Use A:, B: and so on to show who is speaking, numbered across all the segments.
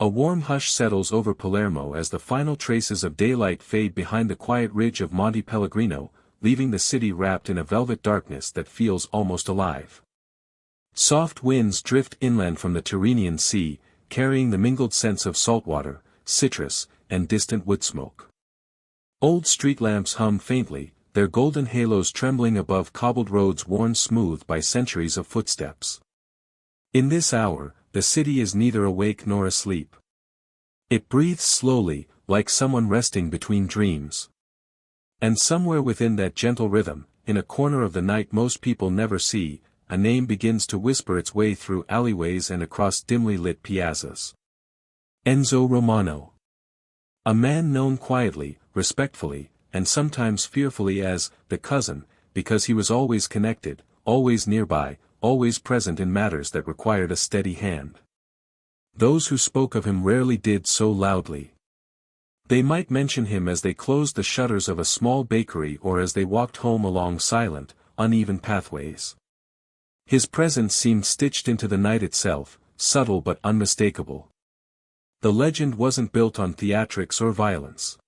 A: A warm hush settles over Palermo as the final traces of daylight fade behind the quiet ridge of Monte Pellegrino, leaving the city wrapped in a velvet darkness that feels almost alive. Soft winds drift inland from the Tyrrhenian Sea, carrying the mingled scents of saltwater, citrus, and distant wood smoke. Old street lamps hum faintly, their golden halos trembling above cobbled roads worn smooth by centuries of footsteps. In this hour, the city is neither awake nor asleep. It breathes slowly, like someone resting between dreams. And somewhere within that gentle rhythm, in a corner of the night most people never see, a name begins to whisper its way through alleyways and across dimly lit piazzas. Enzo Romano. A man known quietly, respectfully, and sometimes fearfully as the cousin, because he was always connected, always nearby, always present in matters that required a steady hand. Those who spoke of him rarely did so loudly. They might mention him as they closed the shutters of a small bakery or as they walked home along silent, uneven pathways. His presence seemed stitched into the night itself, subtle but unmistakable. The legend wasn't built on theatrics or violence.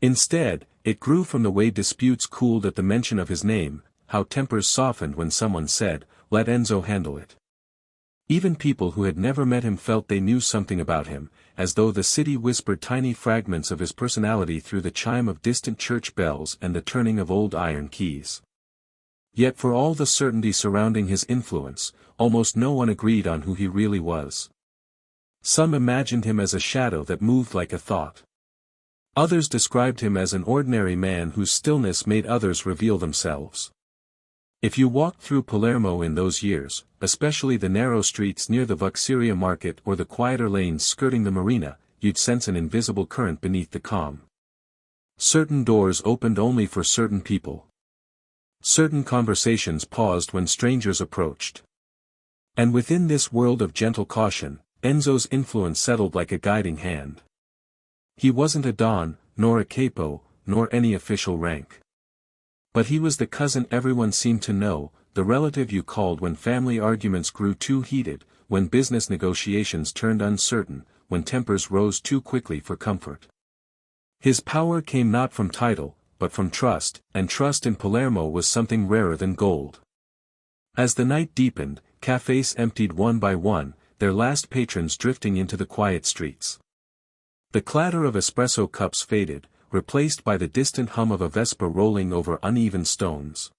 A: Instead, it grew from the way disputes cooled at the mention of his name, how tempers softened when someone said, "Let Enzo handle it." Even people who had never met him felt they knew something about him, as though the city whispered tiny fragments of his personality through the chime of distant church bells and the turning of old iron keys. Yet for all the certainty surrounding his influence, almost no one agreed on who he really was. Some imagined him as a shadow that moved like a thought. Others described him as an ordinary man whose stillness made others reveal themselves. If you walked through Palermo in those years, especially the narrow streets near the Vuxeria market or the quieter lanes skirting the marina, you'd sense an invisible current beneath the calm. Certain doors opened only for certain people. Certain conversations paused when strangers approached. And within this world of gentle caution, Enzo's influence settled like a guiding hand. He wasn't a don, nor a capo, nor any official rank. But he was the cousin everyone seemed to know, the relative you called when family arguments grew too heated, when business negotiations turned uncertain, when tempers rose too quickly for comfort. His power came not from title, but from trust, and trust in Palermo was something rarer than gold. As the night deepened, cafes emptied one by one, their last patrons drifting into the quiet streets. The clatter of espresso cups faded, replaced by the distant hum of a Vespa rolling over uneven stones.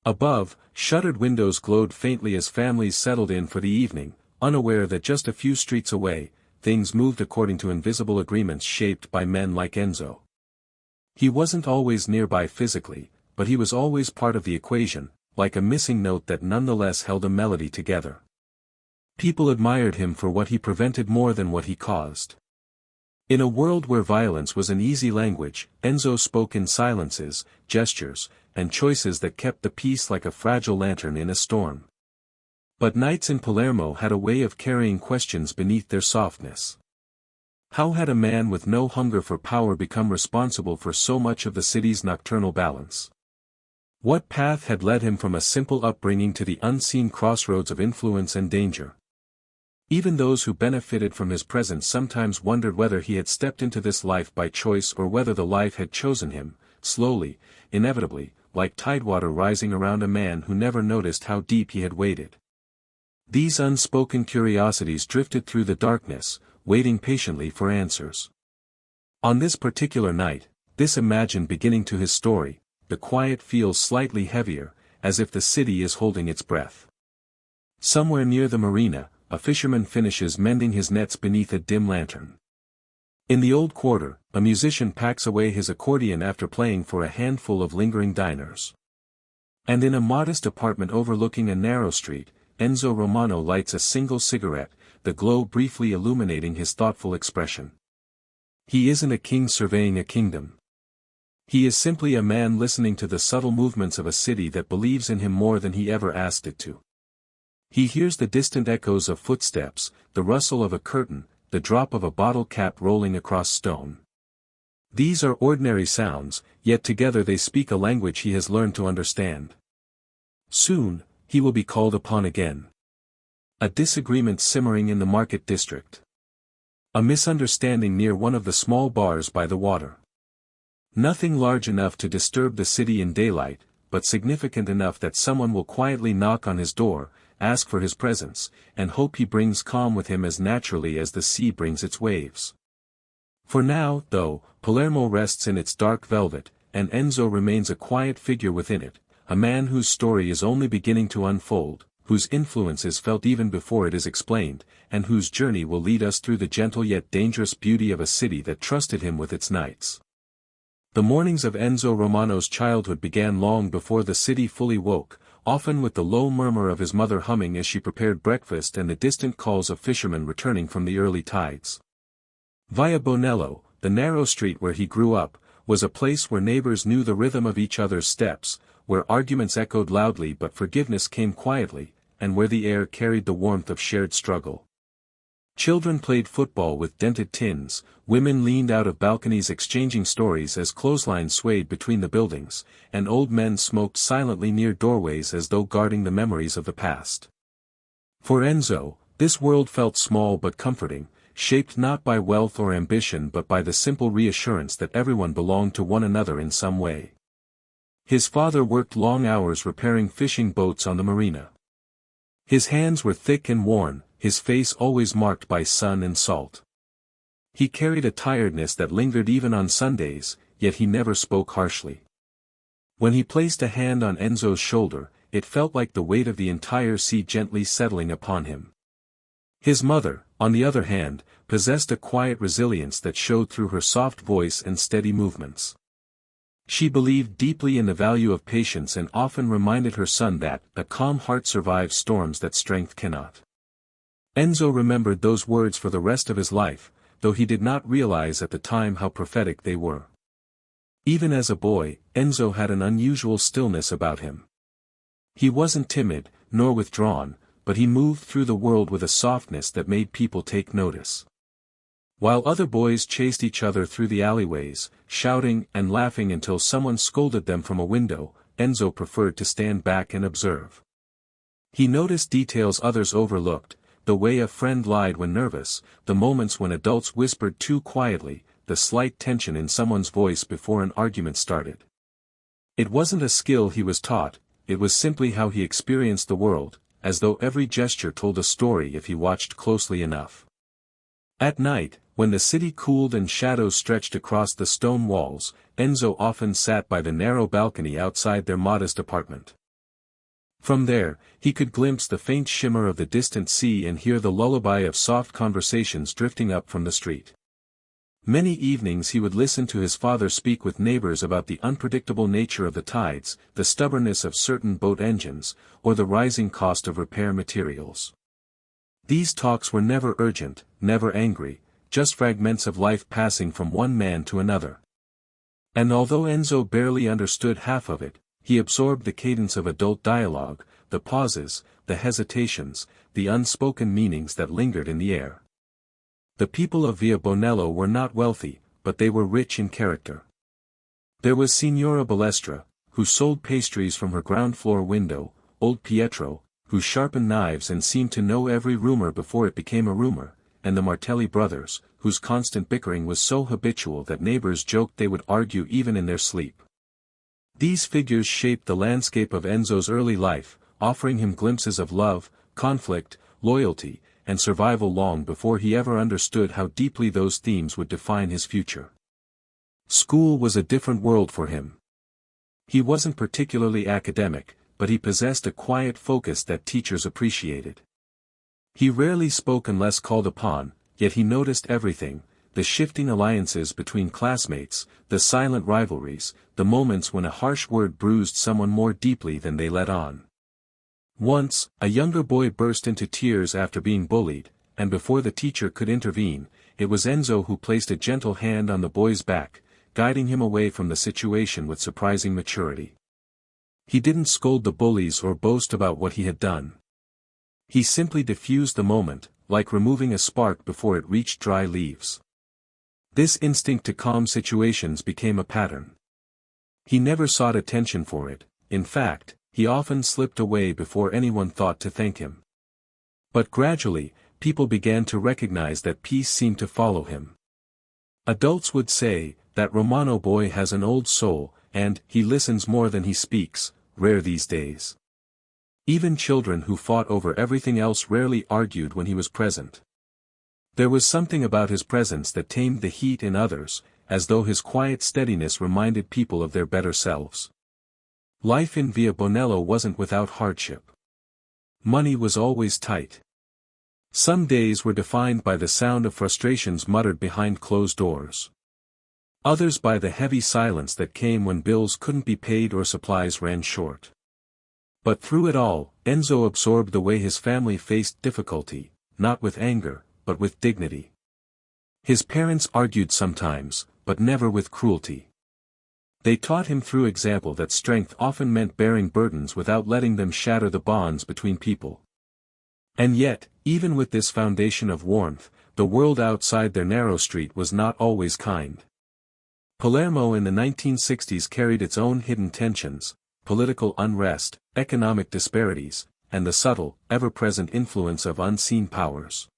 A: Above, shuttered windows glowed faintly as families settled in for the evening, unaware that just a few streets away, things moved according to invisible agreements shaped by men like Enzo. He wasn't always nearby physically, but he was always part of the equation, like a missing note that nonetheless held a melody together. People admired him for what he prevented more than what he caused. In a world where violence was an easy language, Enzo spoke in silences, gestures, and choices that kept the peace like a fragile lantern in a storm. But nights in Palermo had a way of carrying questions beneath their softness. How had a man with no hunger for power become responsible for so much of the city's nocturnal balance? What path had led him from a simple upbringing to the unseen crossroads of influence and danger? Even those who benefited from his presence sometimes wondered whether he had stepped into this life by choice or whether the life had chosen him, slowly, inevitably, like tidewater rising around a man who never noticed how deep he had waded. These unspoken curiosities drifted through the darkness, waiting patiently for answers. On this particular night, this imagined beginning to his story, the quiet feels slightly heavier, as if the city is holding its breath. Somewhere near the marina, a fisherman finishes mending his nets beneath a dim lantern. In the old quarter, a musician packs away his accordion after playing for a handful of lingering diners. And in a modest apartment overlooking a narrow street, Enzo Romano lights a single cigarette, the glow briefly illuminating his thoughtful expression. He isn't a king surveying a kingdom. He is simply a man listening to the subtle movements of a city that believes in him more than he ever asked it to. He hears the distant echoes of footsteps, the rustle of a curtain, the drop of a bottle cap rolling across stone. These are ordinary sounds, yet together they speak a language he has learned to understand. Soon, he will be called upon again. A disagreement simmering in the market district. A misunderstanding near one of the small bars by the water. Nothing large enough to disturb the city in daylight, but significant enough that someone will quietly knock on his door, ask for his presence, and hope he brings calm with him as naturally as the sea brings its waves. For now, though, Palermo rests in its dark velvet, and Enzo remains a quiet figure within it, a man whose story is only beginning to unfold, whose influence is felt even before it is explained, and whose journey will lead us through the gentle yet dangerous beauty of a city that trusted him with its nights. The mornings of Enzo Romano's childhood began long before the city fully woke, often with the low murmur of his mother humming as she prepared breakfast and the distant calls of fishermen returning from the early tides. Via Bonello, the narrow street where he grew up, was a place where neighbors knew the rhythm of each other's steps, where arguments echoed loudly but forgiveness came quietly, and where the air carried the warmth of shared struggle. Children played football with dented tins, women leaned out of balconies exchanging stories as clotheslines swayed between the buildings, and old men smoked silently near doorways as though guarding the memories of the past. For Enzo, this world felt small but comforting, shaped not by wealth or ambition but by the simple reassurance that everyone belonged to one another in some way. His father worked long hours repairing fishing boats on the marina. His hands were thick and worn, his face always marked by sun and salt. He carried a tiredness that lingered even on Sundays, yet he never spoke harshly. When he placed a hand on Enzo's shoulder, it felt like the weight of the entire sea gently settling upon him. His mother, on the other hand, possessed a quiet resilience that showed through her soft voice and steady movements. She believed deeply in the value of patience and often reminded her son that a calm heart survives storms that strength cannot. Enzo remembered those words for the rest of his life, though he did not realize at the time how prophetic they were. Even as a boy, Enzo had an unusual stillness about him. He wasn't timid, nor withdrawn, but he moved through the world with a softness that made people take notice. While other boys chased each other through the alleyways, shouting and laughing until someone scolded them from a window, Enzo preferred to stand back and observe. He noticed details others overlooked, the way a friend lied when nervous, the moments when adults whispered too quietly, the slight tension in someone's voice before an argument started. It wasn't a skill he was taught, it was simply how he experienced the world, as though every gesture told a story if he watched closely enough. At night, when the city cooled and shadows stretched across the stone walls, Enzo often sat by the narrow balcony outside their modest apartment. From there, he could glimpse the faint shimmer of the distant sea and hear the lullaby of soft conversations drifting up from the street. Many evenings he would listen to his father speak with neighbors about the unpredictable nature of the tides, the stubbornness of certain boat engines, or the rising cost of repair materials. These talks were never urgent, never angry, just fragments of life passing from one man to another. And although Enzo barely understood half of it, he absorbed the cadence of adult dialogue, the pauses, the hesitations, the unspoken meanings that lingered in the air. The people of Via Bonello were not wealthy, but they were rich in character. There was Signora Balestra, who sold pastries from her ground-floor window, old Pietro, who sharpened knives and seemed to know every rumor before it became a rumor, and the Martelli brothers, whose constant bickering was so habitual that neighbors joked they would argue even in their sleep. These figures shaped the landscape of Enzo's early life, offering him glimpses of love, conflict, loyalty, and survival long before he ever understood how deeply those themes would define his future. School was a different world for him. He wasn't particularly academic, but he possessed a quiet focus that teachers appreciated. He rarely spoke unless called upon, yet he noticed everything, the shifting alliances between classmates, the silent rivalries, the moments when a harsh word bruised someone more deeply than they let on. Once, a younger boy burst into tears after being bullied, and before the teacher could intervene, it was Enzo who placed a gentle hand on the boy's back, guiding him away from the situation with surprising maturity. He didn't scold the bullies or boast about what he had done. He simply diffused the moment, like removing a spark before it reached dry leaves. This instinct to calm situations became a pattern. He never sought attention for it, in fact, he often slipped away before anyone thought to thank him. But gradually, people began to recognize that peace seemed to follow him. Adults would say, "That Romano boy has an old soul, and he listens more than he speaks," rare these days. Even children who fought over everything else rarely argued when he was present. There was something about his presence that tamed the heat in others, as though his quiet steadiness reminded people of their better selves. Life in Via Bonello wasn't without hardship. Money was always tight. Some days were defined by the sound of frustrations muttered behind closed doors. Others by the heavy silence that came when bills couldn't be paid or supplies ran short. But through it all, Enzo absorbed the way his family faced difficulty, not with anger, but with dignity. His parents argued sometimes, but never with cruelty. They taught him through example that strength often meant bearing burdens without letting them shatter the bonds between people. And yet, even with this foundation of warmth, the world outside their narrow street was not always kind. Palermo in the 1960s carried its own hidden tensions, political unrest, economic disparities, and the subtle, ever-present influence of unseen powers.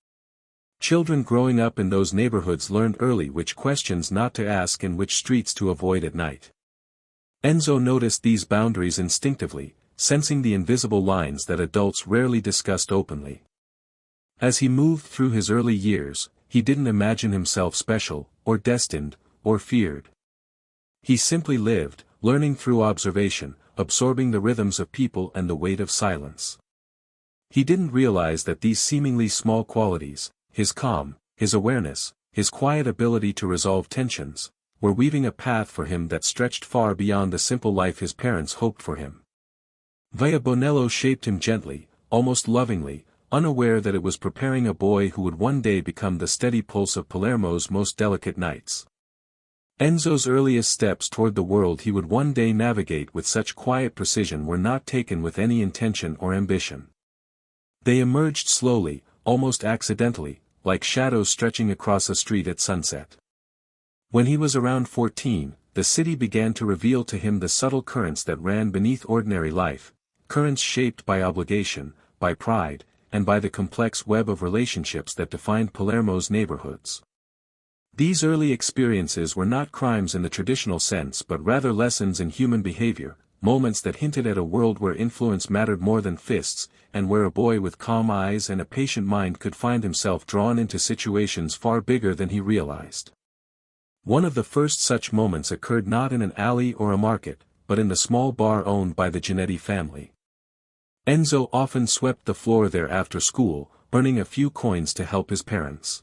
A: Children growing up in those neighborhoods learned early which questions not to ask and which streets to avoid at night. Enzo noticed these boundaries instinctively, sensing the invisible lines that adults rarely discussed openly. As he moved through his early years, he didn't imagine himself special, or destined, or feared. He simply lived, learning through observation, absorbing the rhythms of people and the weight of silence. He didn't realize that these seemingly small qualities, his calm, his awareness, his quiet ability to resolve tensions, were weaving a path for him that stretched far beyond the simple life his parents hoped for him. Via Bonello shaped him gently, almost lovingly, unaware that it was preparing a boy who would one day become the steady pulse of Palermo's most delicate nights. Enzo's earliest steps toward the world he would one day navigate with such quiet precision were not taken with any intention or ambition. They emerged slowly, almost accidentally, like shadows stretching across a street at sunset. When he was around 14, the city began to reveal to him the subtle currents that ran beneath ordinary life, currents shaped by obligation, by pride, and by the complex web of relationships that defined Palermo's neighborhoods. These early experiences were not crimes in the traditional sense but rather lessons in human behavior, moments that hinted at a world where influence mattered more than fists, and where a boy with calm eyes and a patient mind could find himself drawn into situations far bigger than he realized. One of the first such moments occurred not in an alley or a market, but in the small bar owned by the Giannetti family. Enzo often swept the floor there after school, earning a few coins to help his parents.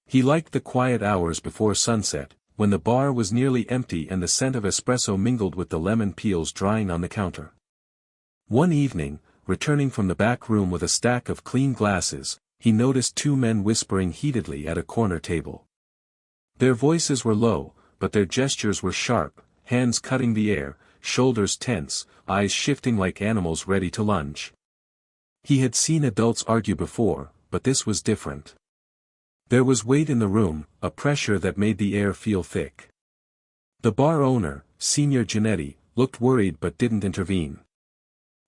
A: He liked the quiet hours before sunset, when the bar was nearly empty and the scent of espresso mingled with the lemon peels drying on the counter. One evening, returning from the back room with a stack of clean glasses, he noticed two men whispering heatedly at a corner table. Their voices were low, but their gestures were sharp, hands cutting the air, shoulders tense, eyes shifting like animals ready to lunge. He had seen adults argue before, but this was different. There was weight in the room, a pressure that made the air feel thick. The bar owner, Signor Giannetti, looked worried but didn't intervene.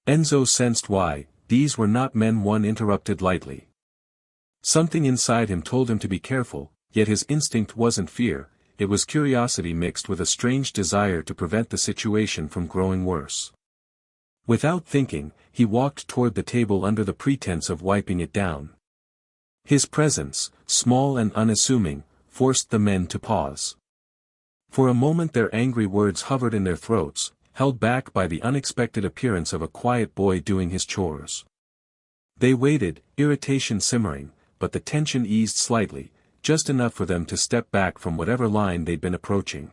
A: Enzo sensed why. These were not men one interrupted lightly. Something inside him told him to be careful, yet his instinct wasn't fear, it was curiosity mixed with a strange desire to prevent the situation from growing worse. Without thinking, he walked toward the table under the pretense of wiping it down. His presence, small and unassuming, forced the men to pause. For a moment their angry words hovered in their throats, held back by the unexpected appearance of a quiet boy doing his chores. They waited, irritation simmering, but the tension eased slightly, just enough for them to step back from whatever line they'd been approaching.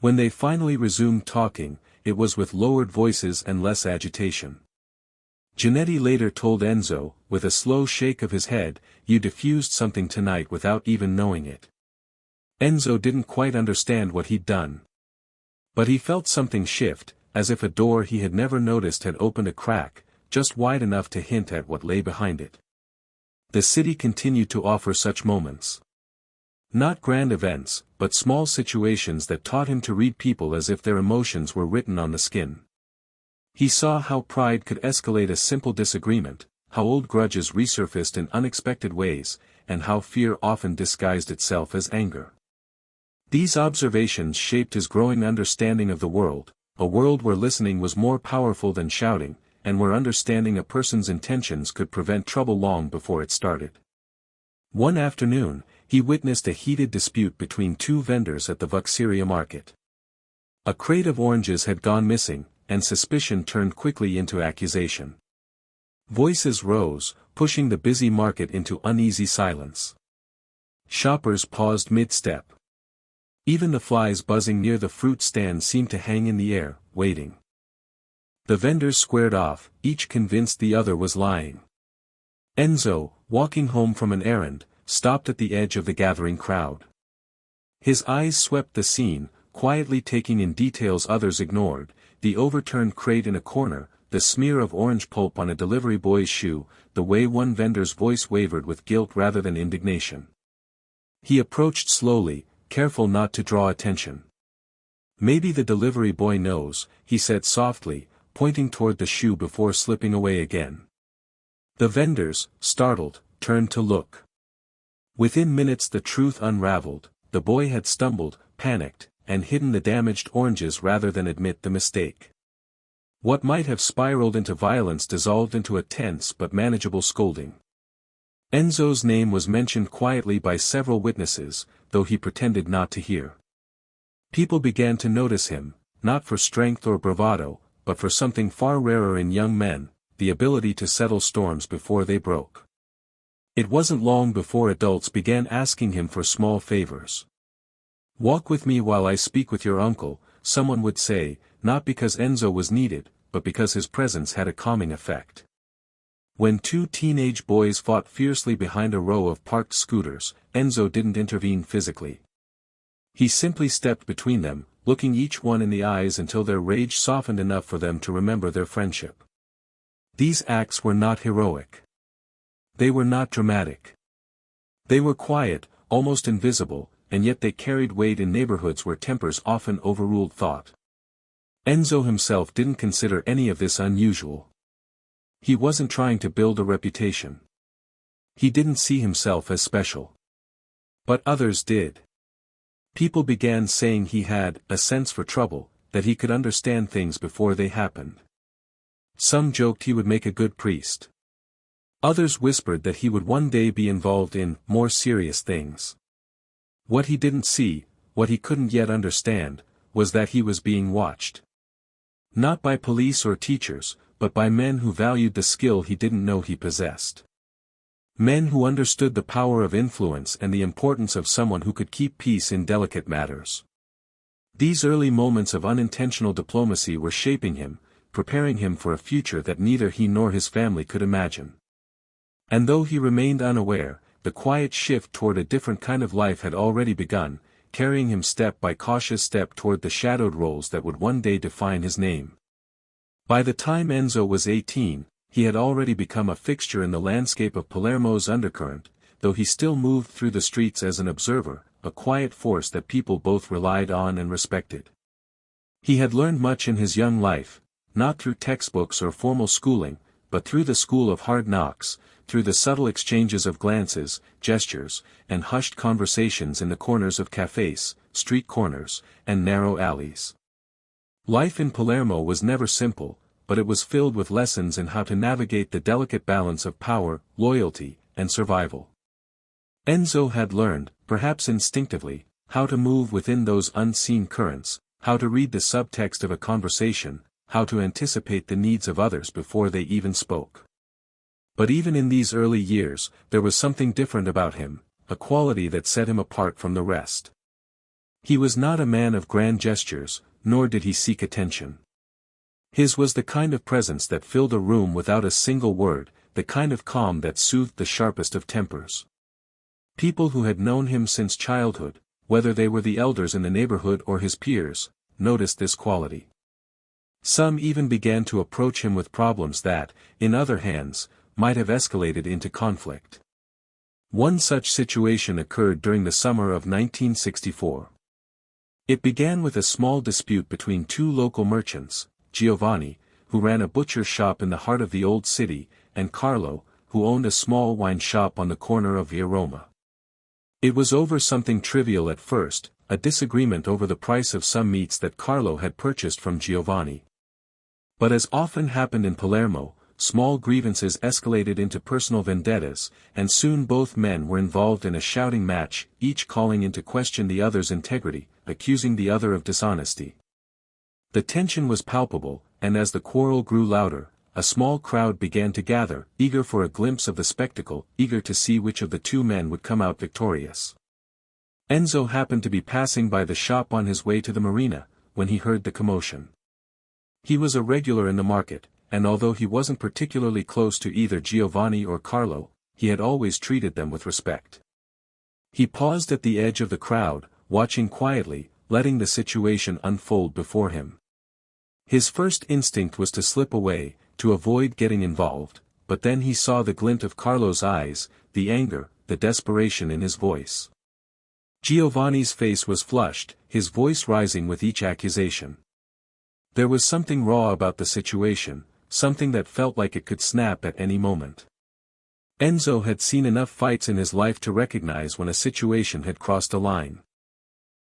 A: When they finally resumed talking, it was with lowered voices and less agitation. Giannetti later told Enzo, with a slow shake of his head, "You diffused something tonight without even knowing it." Enzo didn't quite understand what he'd done. But he felt something shift, as if a door he had never noticed had opened a crack, just wide enough to hint at what lay behind it. The city continued to offer such moments. Not grand events, but small situations that taught him to read people as if their emotions were written on the skin. He saw how pride could escalate a simple disagreement, how old grudges resurfaced in unexpected ways, and how fear often disguised itself as anger. These observations shaped his growing understanding of the world, a world where listening was more powerful than shouting, and where understanding a person's intentions could prevent trouble long before it started. One afternoon, he witnessed a heated dispute between two vendors at the Vuxeria market. A crate of oranges had gone missing, and suspicion turned quickly into accusation. Voices rose, pushing the busy market into uneasy silence. Shoppers paused mid-step. Even the flies buzzing near the fruit stand seemed to hang in the air, waiting. The vendors squared off, each convinced the other was lying. Enzo, walking home from an errand, stopped at the edge of the gathering crowd. His eyes swept the scene, quietly taking in details others ignored: the overturned crate in a corner, the smear of orange pulp on a delivery boy's shoe, the way one vendor's voice wavered with guilt rather than indignation. He approached slowly, careful not to draw attention. "Maybe the delivery boy knows," he said softly, pointing toward the shoe before slipping away again. The vendors, startled, turned to look. Within minutes the truth unraveled: the boy had stumbled, panicked, and hidden the damaged oranges rather than admit the mistake. What might have spiraled into violence dissolved into a tense but manageable scolding. Enzo's name was mentioned quietly by several witnesses, though he pretended not to hear. People began to notice him, not for strength or bravado, but for something far rarer in young men: the ability to settle storms before they broke. It wasn't long before adults began asking him for small favors. "Walk with me while I speak with your uncle," someone would say, not because Enzo was needed, but because his presence had a calming effect. When two teenage boys fought fiercely behind a row of parked scooters, Enzo didn't intervene physically. He simply stepped between them, looking each one in the eyes until their rage softened enough for them to remember their friendship. These acts were not heroic. They were not dramatic. They were quiet, almost invisible, and yet they carried weight in neighborhoods where tempers often overruled thought. Enzo himself didn't consider any of this unusual. He wasn't trying to build a reputation. He didn't see himself as special. But others did. People began saying he had a sense for trouble, that he could understand things before they happened. Some joked he would make a good priest. Others whispered that he would one day be involved in more serious things. What he didn't see, what he couldn't yet understand, was that he was being watched. Not by police or teachers, but by men who valued the skill he didn't know he possessed. Men who understood the power of influence and the importance of someone who could keep peace in delicate matters. These early moments of unintentional diplomacy were shaping him, preparing him for a future that neither he nor his family could imagine. And though he remained unaware, the quiet shift toward a different kind of life had already begun, carrying him step by cautious step toward the shadowed roles that would one day define his name. By the time Enzo was 18, he had already become a fixture in the landscape of Palermo's undercurrent, though he still moved through the streets as an observer, a quiet force that people both relied on and respected. He had learned much in his young life, not through textbooks or formal schooling, but through the school of hard knocks, through the subtle exchanges of glances, gestures, and hushed conversations in the corners of cafes, street corners, and narrow alleys. Life in Palermo was never simple, but it was filled with lessons in how to navigate the delicate balance of power, loyalty, and survival. Enzo had learned, perhaps instinctively, how to move within those unseen currents, how to read the subtext of a conversation, how to anticipate the needs of others before they even spoke. But even in these early years, there was something different about him, a quality that set him apart from the rest. He was not a man of grand gestures, nor did he seek attention. His was the kind of presence that filled a room without a single word, the kind of calm that soothed the sharpest of tempers. People who had known him since childhood, whether they were the elders in the neighborhood or his peers, noticed this quality. Some even began to approach him with problems that, in other hands, might have escalated into conflict. One such situation occurred during the summer of 1964. It began with a small dispute between two local merchants, Giovanni, who ran a butcher shop in the heart of the old city, and Carlo, who owned a small wine shop on the corner of Via Roma. It was over something trivial at first, a disagreement over the price of some meats that Carlo had purchased from Giovanni. But as often happened in Palermo, small grievances escalated into personal vendettas, and soon both men were involved in a shouting match, each calling into question the other's integrity, accusing the other of dishonesty. The tension was palpable, and as the quarrel grew louder, a small crowd began to gather, eager for a glimpse of the spectacle, eager to see which of the two men would come out victorious. Enzo happened to be passing by the shop on his way to the marina, when he heard the commotion. He was a regular in the market, and although he wasn't particularly close to either Giovanni or Carlo, he had always treated them with respect. He paused at the edge of the crowd, watching quietly, letting the situation unfold before him. His first instinct was to slip away, to avoid getting involved, but then he saw the glint of Carlo's eyes, the anger, the desperation in his voice. Giovanni's face was flushed, his voice rising with each accusation. There was something raw about the situation, something that felt like it could snap at any moment. Enzo had seen enough fights in his life to recognize when a situation had crossed a line.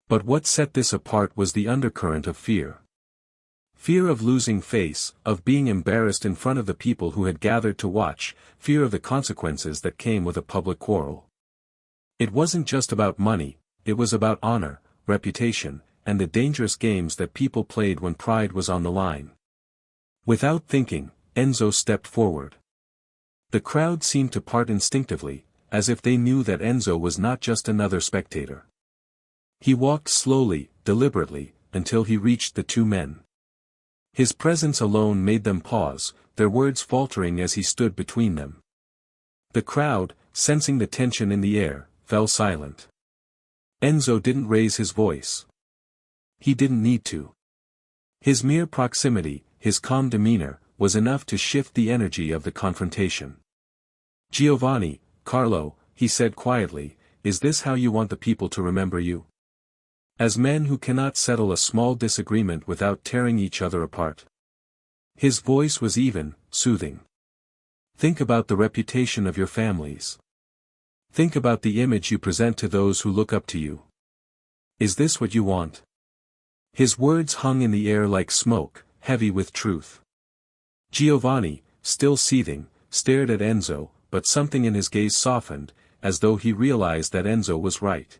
A: But what set this apart was the undercurrent of fear. Fear of losing face, of being embarrassed in front of the people who had gathered to watch, fear of the consequences that came with a public quarrel. It wasn't just about money, it was about honor, reputation, and the dangerous games that people played when pride was on the line. Without thinking, Enzo stepped forward. The crowd seemed to part instinctively, as if they knew that Enzo was not just another spectator. He walked slowly, deliberately, until he reached the two men. His presence alone made them pause, their words faltering as he stood between them. The crowd, sensing the tension in the air, fell silent. Enzo didn't raise his voice. He didn't need to. His mere proximity, his calm demeanor, was enough to shift the energy of the confrontation. "Giovanni, Carlo," he said quietly, "is this how you want the people to remember you? As men who cannot settle a small disagreement without tearing each other apart?" His voice was even, soothing. "Think about the reputation of your families. Think about the image you present to those who look up to you. Is this what you want?" His words hung in the air like smoke, heavy with truth. Giovanni, still seething, stared at Enzo, but something in his gaze softened, as though he realized that Enzo was right.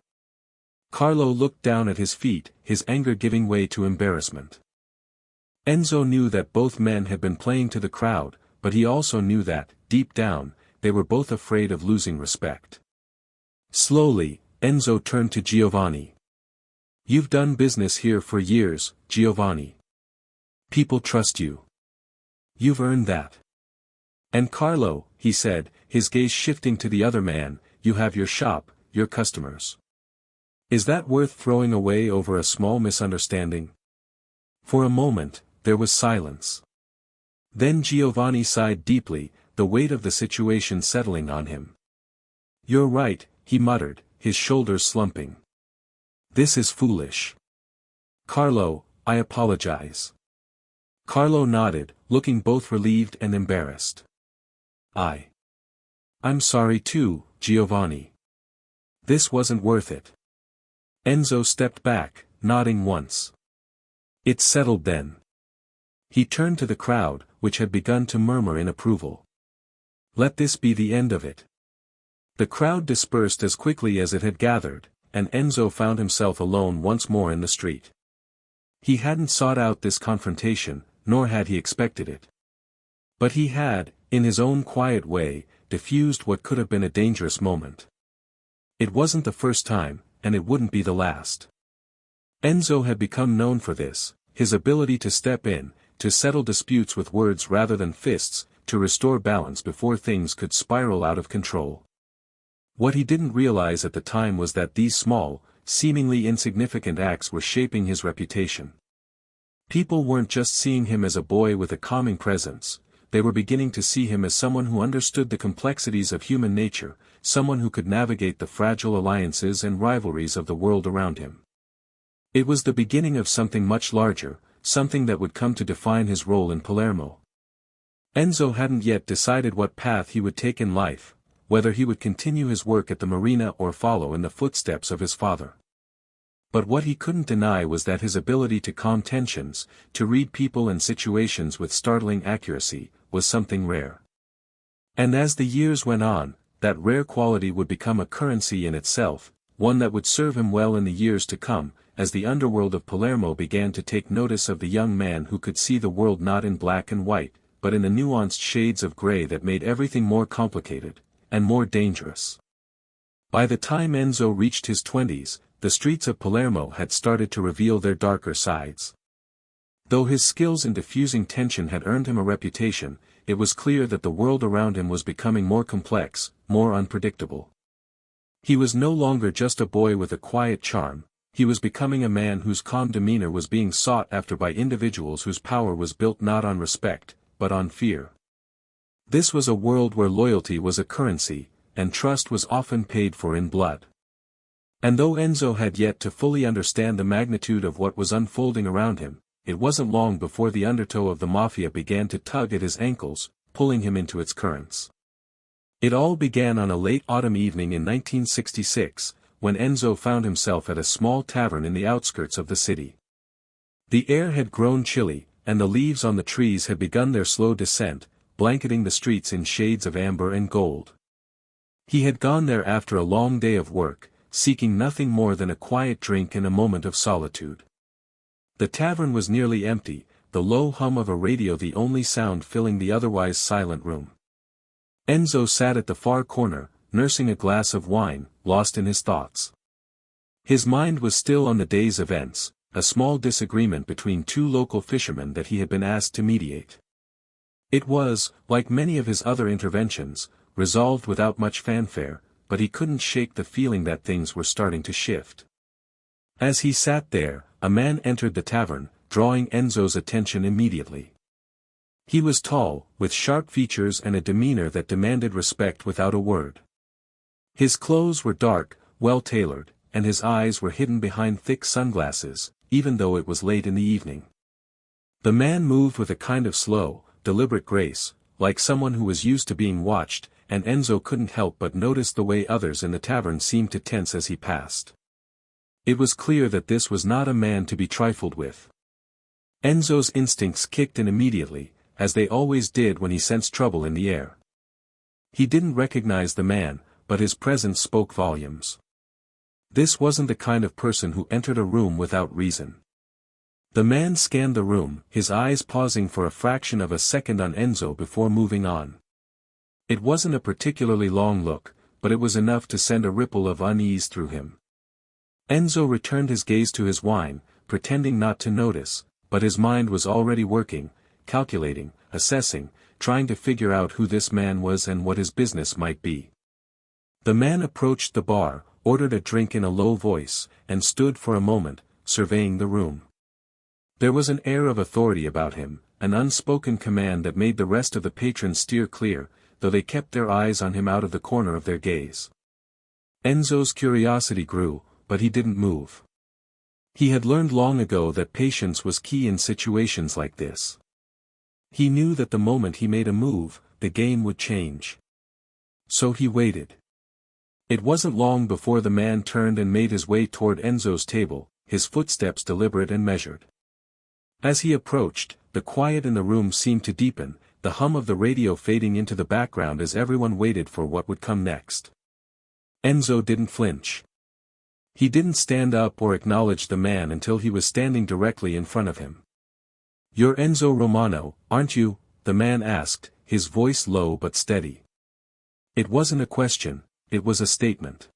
A: Carlo looked down at his feet, his anger giving way to embarrassment. Enzo knew that both men had been playing to the crowd, but he also knew that, deep down, they were both afraid of losing respect. Slowly, Enzo turned to Giovanni. "You've done business here for years, Giovanni. People trust you. You've earned that. And Carlo," he said, his gaze shifting to the other man, "you have your shop, your customers. Is that worth throwing away over a small misunderstanding?" For a moment, there was silence. Then Giovanni sighed deeply, the weight of the situation settling on him. "You're right," he muttered, his shoulders slumping. "This is foolish. Carlo, I apologize." Carlo nodded, looking both relieved and embarrassed. I'm sorry too, Giovanni. This wasn't worth it." Enzo stepped back, nodding once. "It's settled then." He turned to the crowd, which had begun to murmur in approval. "Let this be the end of it." The crowd dispersed as quickly as it had gathered, and Enzo found himself alone once more in the street. He hadn't sought out this confrontation, nor had he expected it. But he had, in his own quiet way, diffused what could have been a dangerous moment. It wasn't the first time, and it wouldn't be the last. Enzo had become known for this, his ability to step in, to settle disputes with words rather than fists, to restore balance before things could spiral out of control. What he didn't realize at the time was that these small, seemingly insignificant acts were shaping his reputation. People weren't just seeing him as a boy with a calming presence, they were beginning to see him as someone who understood the complexities of human nature, someone who could navigate the fragile alliances and rivalries of the world around him. It was the beginning of something much larger, something that would come to define his role in Palermo. Enzo hadn't yet decided what path he would take in life, whether he would continue his work at the marina or follow in the footsteps of his father. But what he couldn't deny was that his ability to calm tensions, to read people and situations with startling accuracy, was something rare. And as the years went on, that rare quality would become a currency in itself, one that would serve him well in the years to come, as the underworld of Palermo began to take notice of the young man who could see the world not in black and white, but in the nuanced shades of gray that made everything more complicated, and more dangerous. By the time Enzo reached his 20s, the streets of Palermo had started to reveal their darker sides. Though his skills in diffusing tension had earned him a reputation, it was clear that the world around him was becoming more complex, more unpredictable. He was no longer just a boy with a quiet charm, he was becoming a man whose calm demeanor was being sought after by individuals whose power was built not on respect, but on fear. This was a world where loyalty was a currency, and trust was often paid for in blood. And though Enzo had yet to fully understand the magnitude of what was unfolding around him, it wasn't long before the undertow of the mafia began to tug at his ankles, pulling him into its currents. It all began on a late autumn evening in 1966, when Enzo found himself at a small tavern in the outskirts of the city. The air had grown chilly, and the leaves on the trees had begun their slow descent, blanketing the streets in shades of amber and gold. He had gone there after a long day of work, seeking nothing more than a quiet drink and a moment of solitude. The tavern was nearly empty, the low hum of a radio the only sound filling the otherwise silent room. Enzo sat at the far corner, nursing a glass of wine, lost in his thoughts. His mind was still on the day's events, a small disagreement between two local fishermen that he had been asked to mediate. It was, like many of his other interventions, resolved without much fanfare, but he couldn't shake the feeling that things were starting to shift. As he sat there, a man entered the tavern, drawing Enzo's attention immediately. He was tall, with sharp features and a demeanor that demanded respect without a word. His clothes were dark, well-tailored, and his eyes were hidden behind thick sunglasses, even though it was late in the evening. The man moved with a kind of slow, deliberate grace, like someone who was used to being watched, and Enzo couldn't help but notice the way others in the tavern seemed to tense as he passed. It was clear that this was not a man to be trifled with. Enzo's instincts kicked in immediately, as they always did when he sensed trouble in the air. He didn't recognize the man, but his presence spoke volumes. This wasn't the kind of person who entered a room without reason. The man scanned the room, his eyes pausing for a fraction of a second on Enzo before moving on. It wasn't a particularly long look, but it was enough to send a ripple of unease through him. Enzo returned his gaze to his wine, pretending not to notice, but his mind was already working, calculating, assessing, trying to figure out who this man was and what his business might be. The man approached the bar, ordered a drink in a low voice, and stood for a moment, surveying the room. There was an air of authority about him, an unspoken command that made the rest of the patrons steer clear, though they kept their eyes on him out of the corner of their gaze. Enzo's curiosity grew, but he didn't move. He had learned long ago that patience was key in situations like this. He knew that the moment he made a move, the game would change. So he waited. It wasn't long before the man turned and made his way toward Enzo's table, his footsteps deliberate and measured. As he approached, the quiet in the room seemed to deepen, the hum of the radio fading into the background as everyone waited for what would come next. Enzo didn't flinch. He didn't stand up or acknowledge the man until he was standing directly in front of him. "You're Enzo Romano, aren't you?" the man asked, his voice low but steady. It wasn't a question, it was a statement.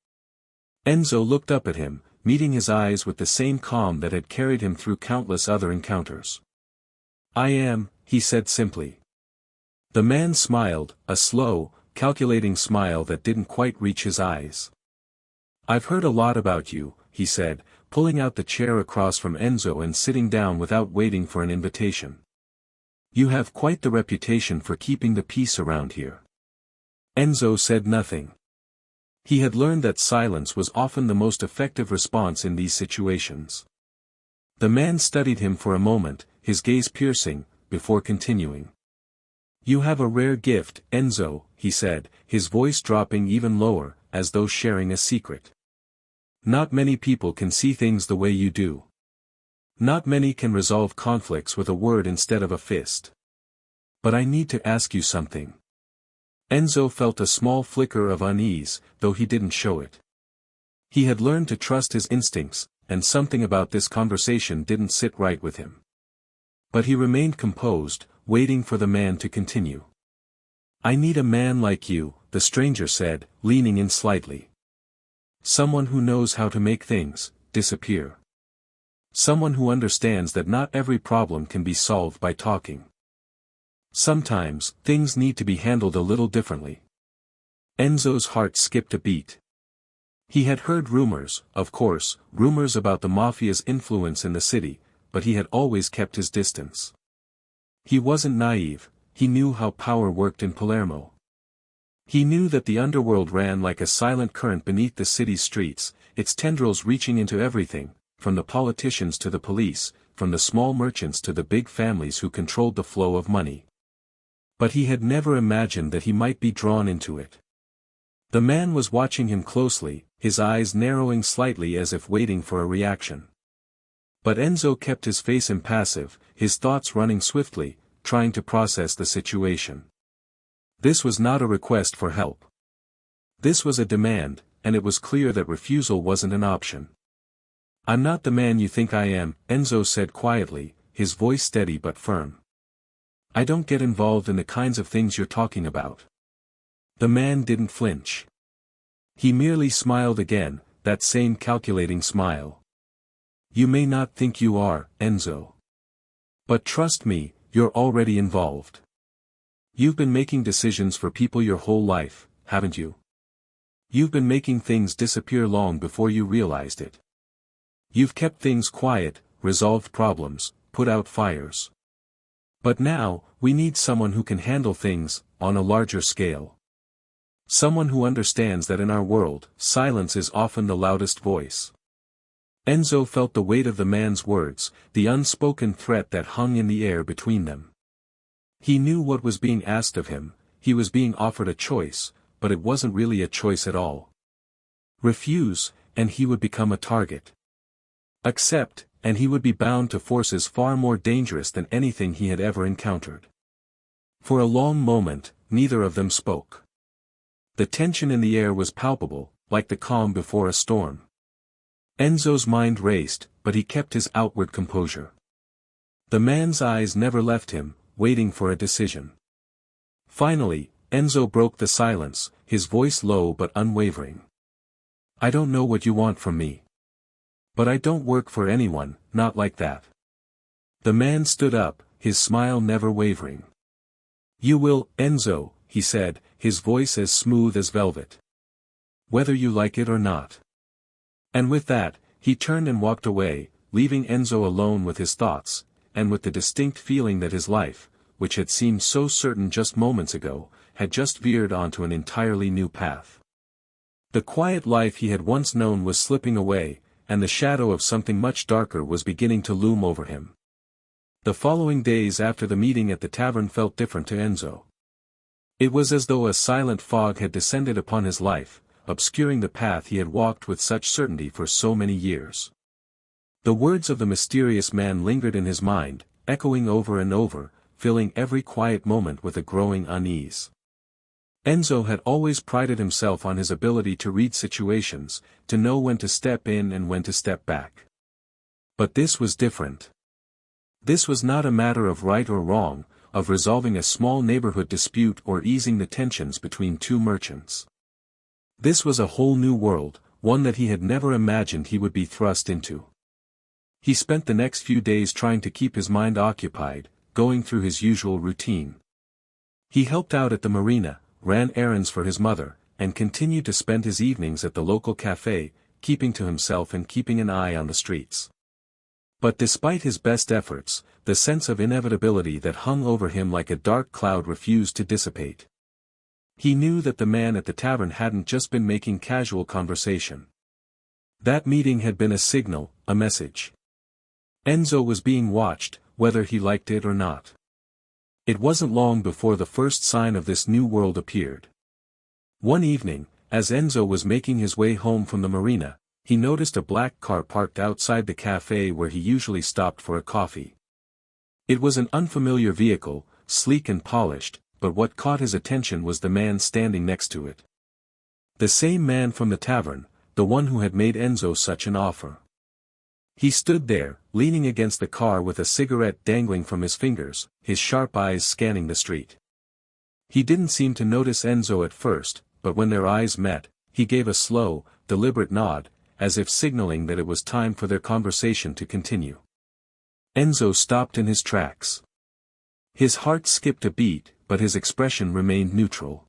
A: Enzo looked up at him, meeting his eyes with the same calm that had carried him through countless other encounters. "I am," he said simply. The man smiled, a slow, calculating smile that didn't quite reach his eyes. "I've heard a lot about you," he said, pulling out the chair across from Enzo and sitting down without waiting for an invitation. "You have quite the reputation for keeping the peace around here." Enzo said nothing. He had learned that silence was often the most effective response in these situations. The man studied him for a moment, his gaze piercing, before continuing. You have a rare gift, Enzo, he said, his voice dropping even lower, as though sharing a secret. Not many people can see things the way you do. Not many can resolve conflicts with a word instead of a fist. But I need to ask you something. Enzo felt a small flicker of unease, though he didn't show it. He had learned to trust his instincts, and something about this conversation didn't sit right with him. But he remained composed, waiting for the man to continue. I need a man like you, the stranger said, leaning in slightly. Someone who knows how to make things disappear. Someone who understands that not every problem can be solved by talking. Sometimes, things need to be handled a little differently. Enzo's heart skipped a beat. He had heard rumors, of course, rumors about the mafia's influence in the city, but he had always kept his distance. He wasn't naive, he knew how power worked in Palermo. He knew that the underworld ran like a silent current beneath the city's streets, its tendrils reaching into everything, from the politicians to the police, from the small merchants to the big families who controlled the flow of money. But he had never imagined that he might be drawn into it. The man was watching him closely, his eyes narrowing slightly as if waiting for a reaction. But Enzo kept his face impassive, his thoughts running swiftly, trying to process the situation. This was not a request for help. This was a demand, and it was clear that refusal wasn't an option. I'm not the man you think I am, Enzo said quietly, his voice steady but firm. I don't get involved in the kinds of things you're talking about. The man didn't flinch. He merely smiled again, that same calculating smile. You may not think you are, Enzo. But trust me, you're already involved. You've been making decisions for people your whole life, haven't you? You've been making things disappear long before you realized it. You've kept things quiet, resolved problems, put out fires. But now, we need someone who can handle things, on a larger scale. Someone who understands that in our world, silence is often the loudest voice. Enzo felt the weight of the man's words, the unspoken threat that hung in the air between them. He knew what was being asked of him, he was being offered a choice, but it wasn't really a choice at all. Refuse, and he would become a target. Accept, and he would be bound to forces far more dangerous than anything he had ever encountered. For a long moment, neither of them spoke. The tension in the air was palpable, like the calm before a storm. Enzo's mind raced, but he kept his outward composure. The man's eyes never left him, waiting for a decision. Finally, Enzo broke the silence, his voice low but unwavering. I don't know what you want from me. But I don't work for anyone, not like that. The man stood up, his smile never wavering. You will, Enzo, he said, his voice as smooth as velvet. Whether you like it or not. And with that, he turned and walked away, leaving Enzo alone with his thoughts, and with the distinct feeling that his life, which had seemed so certain just moments ago, had just veered onto an entirely new path. The quiet life he had once known was slipping away, and the shadow of something much darker was beginning to loom over him. The following days after the meeting at the tavern felt different to Enzo. It was as though a silent fog had descended upon his life, obscuring the path he had walked with such certainty for so many years. The words of the mysterious man lingered in his mind, echoing over and over, filling every quiet moment with a growing unease. Enzo had always prided himself on his ability to read situations, to know when to step in and when to step back. But this was different. This was not a matter of right or wrong, of resolving a small neighborhood dispute or easing the tensions between two merchants. This was a whole new world, one that he had never imagined he would be thrust into. He spent the next few days trying to keep his mind occupied, going through his usual routine. He helped out at the marina, ran errands for his mother, and continued to spend his evenings at the local cafe, keeping to himself and keeping an eye on the streets. But despite his best efforts, the sense of inevitability that hung over him like a dark cloud refused to dissipate. He knew that the man at the tavern hadn't just been making casual conversation. That meeting had been a signal, a message. Enzo was being watched, whether he liked it or not. It wasn't long before the first sign of this new world appeared. One evening, as Enzo was making his way home from the marina, he noticed a black car parked outside the cafe where he usually stopped for a coffee. It was an unfamiliar vehicle, sleek and polished, but what caught his attention was the man standing next to it. The same man from the tavern, the one who had made Enzo such an offer. He stood there, leaning against the car with a cigarette dangling from his fingers, his sharp eyes scanning the street. He didn't seem to notice Enzo at first, but when their eyes met, he gave a slow, deliberate nod, as if signaling that it was time for their conversation to continue. Enzo stopped in his tracks. His heart skipped a beat, but his expression remained neutral.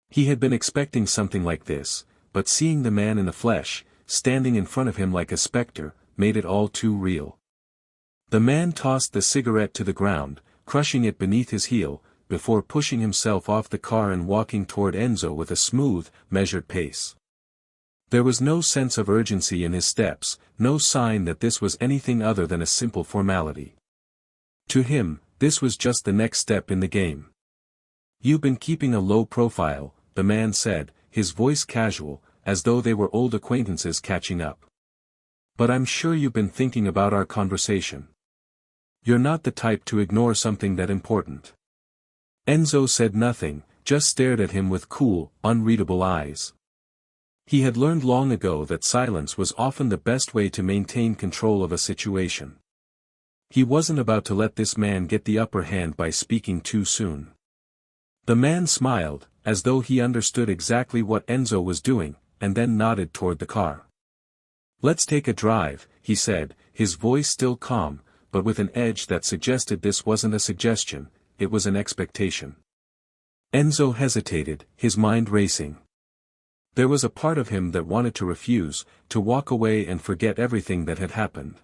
A: He had been expecting something like this, but seeing the man in the flesh, standing in front of him like a specter, made it all too real. The man tossed the cigarette to the ground, crushing it beneath his heel, before pushing himself off the car and walking toward Enzo with a smooth, measured pace. There was no sense of urgency in his steps, no sign that this was anything other than a simple formality. To him, this was just the next step in the game. "You've been keeping a low profile," the man said, his voice casual, as though they were old acquaintances catching up. "But I'm sure you've been thinking about our conversation. You're not the type to ignore something that important." Enzo said nothing, just stared at him with cool, unreadable eyes. He had learned long ago that silence was often the best way to maintain control of a situation. He wasn't about to let this man get the upper hand by speaking too soon. The man smiled, as though he understood exactly what Enzo was doing, and then nodded toward the car. "Let's take a drive," he said, his voice still calm, but with an edge that suggested this wasn't a suggestion, it was an expectation. Enzo hesitated, his mind racing. There was a part of him that wanted to refuse, to walk away and forget everything that had happened.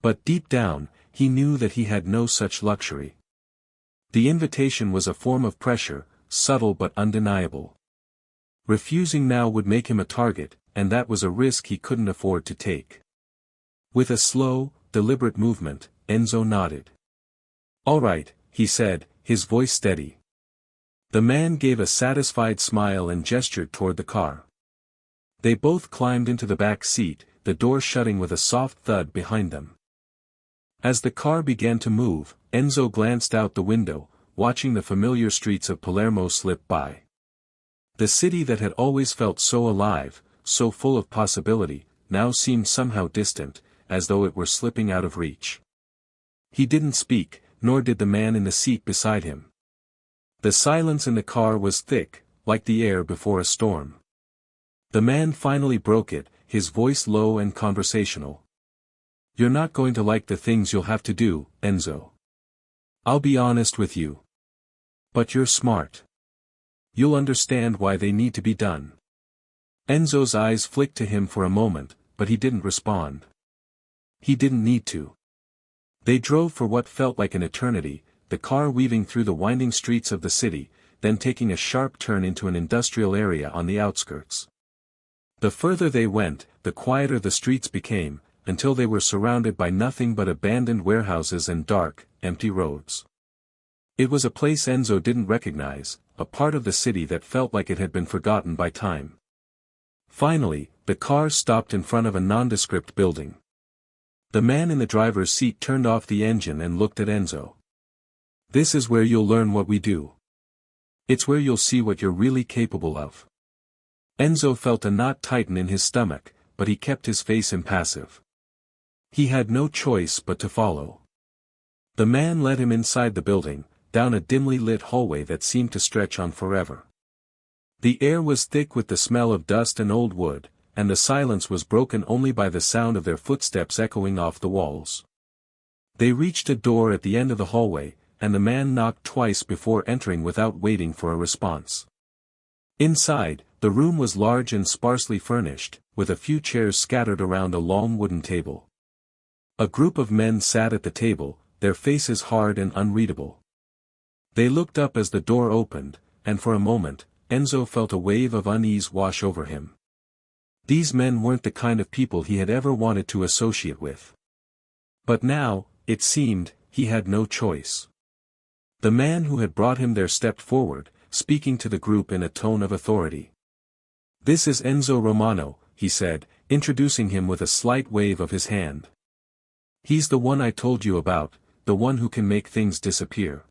A: But deep down, he knew that he had no such luxury. The invitation was a form of pressure, subtle but undeniable. Refusing now would make him a target, and that was a risk he couldn't afford to take. With a slow, deliberate movement, Enzo nodded. "All right," he said, his voice steady. The man gave a satisfied smile and gestured toward the car. They both climbed into the back seat, the door shutting with a soft thud behind them. As the car began to move, Enzo glanced out the window, watching the familiar streets of Palermo slip by. The city that had always felt so alive, so full of possibility, now seemed somehow distant, as though it were slipping out of reach. He didn't speak, nor did the man in the seat beside him. The silence in the car was thick, like the air before a storm. The man finally broke it, his voice low and conversational. "You're not going to like the things you'll have to do, Enzo. I'll be honest with you. But you're smart. You'll understand why they need to be done." Enzo's eyes flicked to him for a moment, but he didn't respond. He didn't need to. They drove for what felt like an eternity, the car weaving through the winding streets of the city, then taking a sharp turn into an industrial area on the outskirts. The further they went, the quieter the streets became, until they were surrounded by nothing but abandoned warehouses and dark, empty roads. It was a place Enzo didn't recognize, a part of the city that felt like it had been forgotten by time. Finally, the car stopped in front of a nondescript building. The man in the driver's seat turned off the engine and looked at Enzo. "This is where you'll learn what we do. It's where you'll see what you're really capable of." Enzo felt a knot tighten in his stomach, but he kept his face impassive. He had no choice but to follow. The man led him inside the building, down a dimly lit hallway that seemed to stretch on forever. The air was thick with the smell of dust and old wood, and the silence was broken only by the sound of their footsteps echoing off the walls. They reached a door at the end of the hallway, and the man knocked twice before entering without waiting for a response. Inside, the room was large and sparsely furnished, with a few chairs scattered around a long wooden table. A group of men sat at the table, their faces hard and unreadable. They looked up as the door opened, and for a moment, Enzo felt a wave of unease wash over him. These men weren't the kind of people he had ever wanted to associate with. But now, it seemed, he had no choice. The man who had brought him there stepped forward, speaking to the group in a tone of authority. "This is Enzo Romano," he said, introducing him with a slight wave of his hand. "He's the one I told you about, the one who can make things disappear."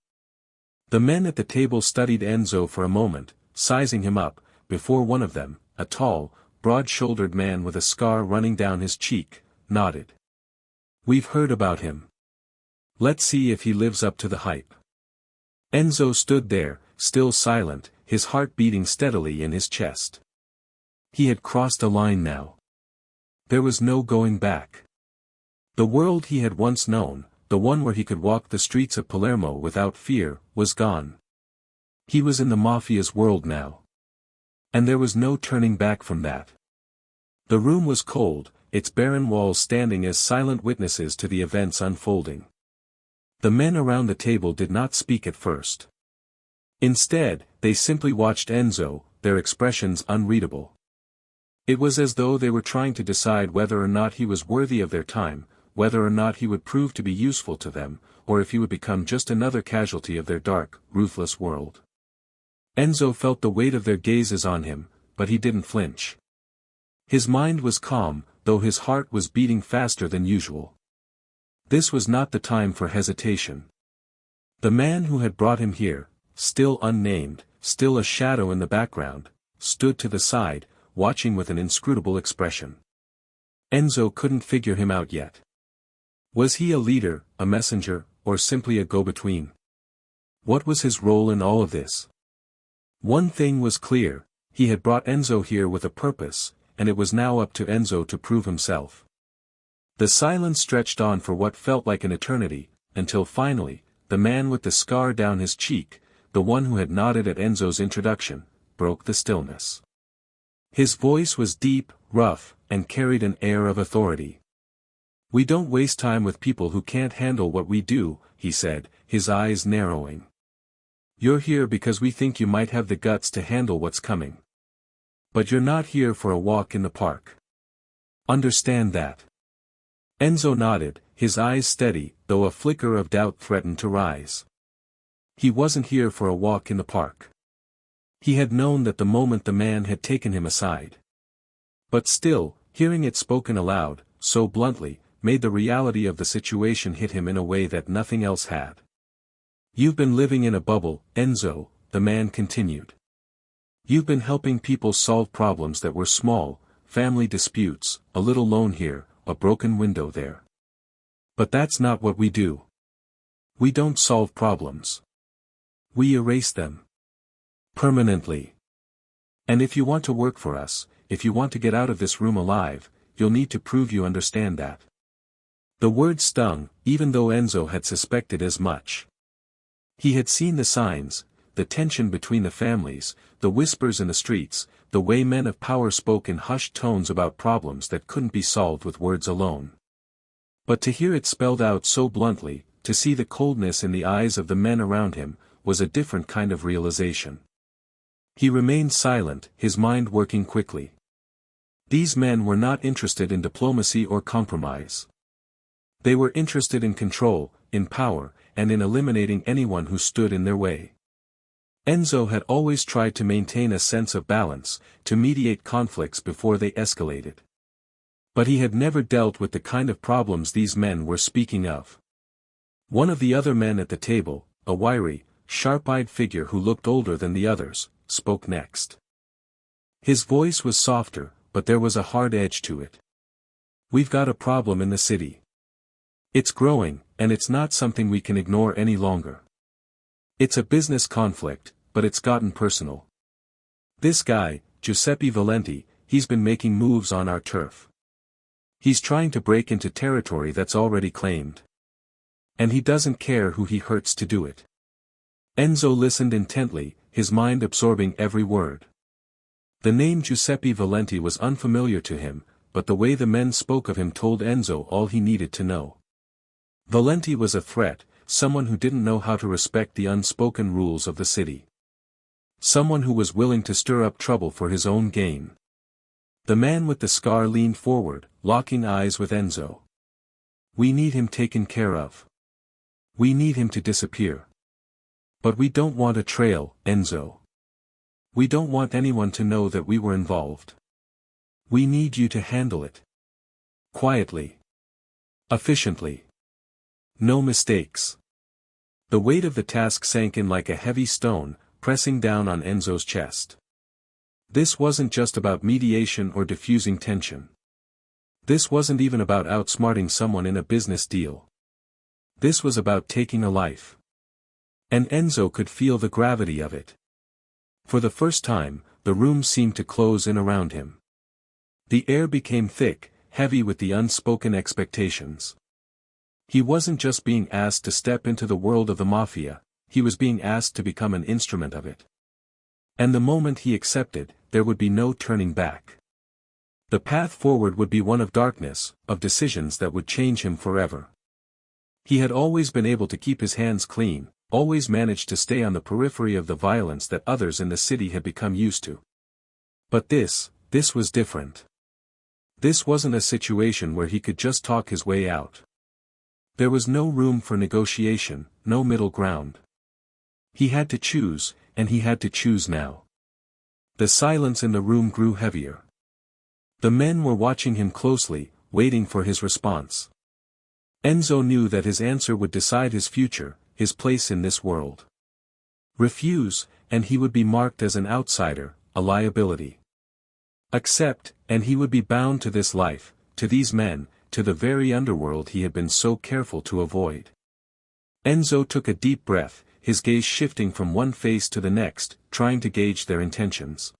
A: The men at the table studied Enzo for a moment, sizing him up, before one of them, a tall, broad-shouldered man with a scar running down his cheek, nodded. "We've heard about him. Let's see if he lives up to the hype." Enzo stood there, still silent, his heart beating steadily in his chest. He had crossed a line now. There was no going back. The world he had once known, the one where he could walk the streets of Palermo without fear, was gone. He was in the mafia's world now. And there was no turning back from that. The room was cold, its barren walls standing as silent witnesses to the events unfolding. The men around the table did not speak at first. Instead, they simply watched Enzo, their expressions unreadable. It was as though they were trying to decide whether or not he was worthy of their time, whether or not he would prove to be useful to them, or if he would become just another casualty of their dark, ruthless world. Enzo felt the weight of their gazes on him, but he didn't flinch. His mind was calm, though his heart was beating faster than usual. This was not the time for hesitation. The man who had brought him here, still unnamed, still a shadow in the background, stood to the side, watching with an inscrutable expression. Enzo couldn't figure him out yet. Was he a leader, a messenger, or simply a go-between? What was his role in all of this? One thing was clear, he had brought Enzo here with a purpose, and it was now up to Enzo to prove himself. The silence stretched on for what felt like an eternity, until finally, the man with the scar down his cheek, the one who had nodded at Enzo's introduction, broke the stillness. His voice was deep, rough, and carried an air of authority. "We don't waste time with people who can't handle what we do," he said, his eyes narrowing. "You're here because we think you might have the guts to handle what's coming. But you're not here for a walk in the park. Understand that." Enzo nodded, his eyes steady, though a flicker of doubt threatened to rise. He wasn't here for a walk in the park. He had known that the moment the man had taken him aside. But still, hearing it spoken aloud, so bluntly, made the reality of the situation hit him in a way that nothing else had. "You've been living in a bubble, Enzo," the man continued. "You've been helping people solve problems that were small, family disputes, a little loan here, a broken window there. But that's not what we do. We don't solve problems. We erase them. Permanently. And if you want to work for us, if you want to get out of this room alive, you'll need to prove you understand that." The word stung, even though Enzo had suspected as much. He had seen the signs, the tension between the families, the whispers in the streets, the way men of power spoke in hushed tones about problems that couldn't be solved with words alone. But to hear it spelled out so bluntly, to see the coldness in the eyes of the men around him, was a different kind of realization. He remained silent, his mind working quickly. These men were not interested in diplomacy or compromise. They were interested in control, in power, and in eliminating anyone who stood in their way. Enzo had always tried to maintain a sense of balance, to mediate conflicts before they escalated. But he had never dealt with the kind of problems these men were speaking of. One of the other men at the table, a wiry, sharp-eyed figure who looked older than the others, spoke next. His voice was softer, but there was a hard edge to it. "We've got a problem in the city. It's growing, and it's not something we can ignore any longer. It's a business conflict, but it's gotten personal. This guy, Giuseppe Valenti, he's been making moves on our turf. He's trying to break into territory that's already claimed. And he doesn't care who he hurts to do it." Enzo listened intently, his mind absorbing every word. The name Giuseppe Valenti was unfamiliar to him, but the way the men spoke of him told Enzo all he needed to know. Valenti was a threat, someone who didn't know how to respect the unspoken rules of the city. Someone who was willing to stir up trouble for his own gain. The man with the scar leaned forward, locking eyes with Enzo. "We need him taken care of. We need him to disappear. But we don't want a trail, Enzo. We don't want anyone to know that we were involved. We need you to handle it. Quietly. Efficiently. No mistakes. The weight of the task sank in like a heavy stone, pressing down on Enzo's chest. This wasn't just about mediation or diffusing tension. This wasn't even about outsmarting someone in a business deal. This was about taking a life. And Enzo could feel the gravity of it. For the first time, the room seemed to close in around him. The air became thick, heavy with the unspoken expectations. He wasn't just being asked to step into the world of the mafia, he was being asked to become an instrument of it. And the moment he accepted, there would be no turning back. The path forward would be one of darkness, of decisions that would change him forever. He had always been able to keep his hands clean, always managed to stay on the periphery of the violence that others in the city had become used to. But this was different. This wasn't a situation where he could just talk his way out. There was no room for negotiation, no middle ground. He had to choose, and he had to choose now. The silence in the room grew heavier. The men were watching him closely, waiting for his response. Enzo knew that his answer would decide his future, his place in this world. Refuse, and he would be marked as an outsider, a liability. Accept, and he would be bound to this life, to these men, to the very underworld he had been so careful to avoid. Enzo took a deep breath, his gaze shifting from one face to the next, trying to gauge their intentions.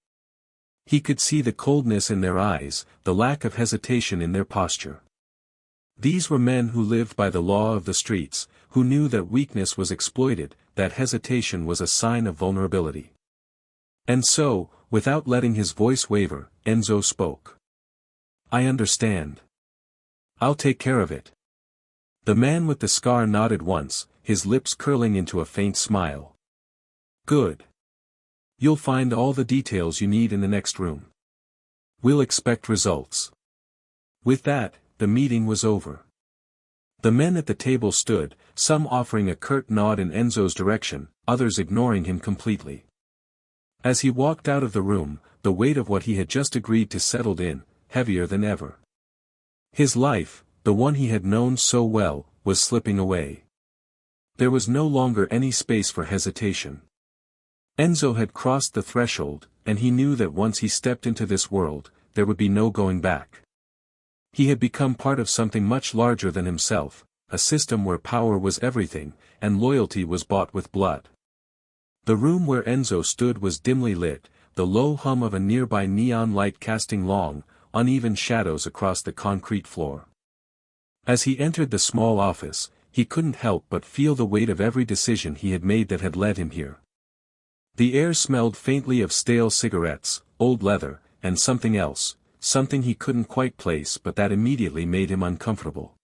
A: He could see the coldness in their eyes, the lack of hesitation in their posture. These were men who lived by the law of the streets, who knew that weakness was exploited, that hesitation was a sign of vulnerability. And so, without letting his voice waver, Enzo spoke. I understand. I'll take care of it. The man with the scar nodded once, his lips curling into a faint smile. Good. You'll find all the details you need in the next room. We'll expect results. With that, the meeting was over. The men at the table stood, some offering a curt nod in Enzo's direction, others ignoring him completely. As he walked out of the room, the weight of what he had just agreed to settled in, heavier than ever. His life, the one he had known so well, was slipping away. There was no longer any space for hesitation. Enzo had crossed the threshold, and he knew that once he stepped into this world, there would be no going back. He had become part of something much larger than himself, a system where power was everything, and loyalty was bought with blood. The room where Enzo stood was dimly lit, the low hum of a nearby neon light casting long, uneven shadows across the concrete floor. As he entered the small office, he couldn't help but feel the weight of every decision he had made that had led him here. The air smelled faintly of stale cigarettes, old leather, and something else, something he couldn't quite place but that immediately made him uncomfortable.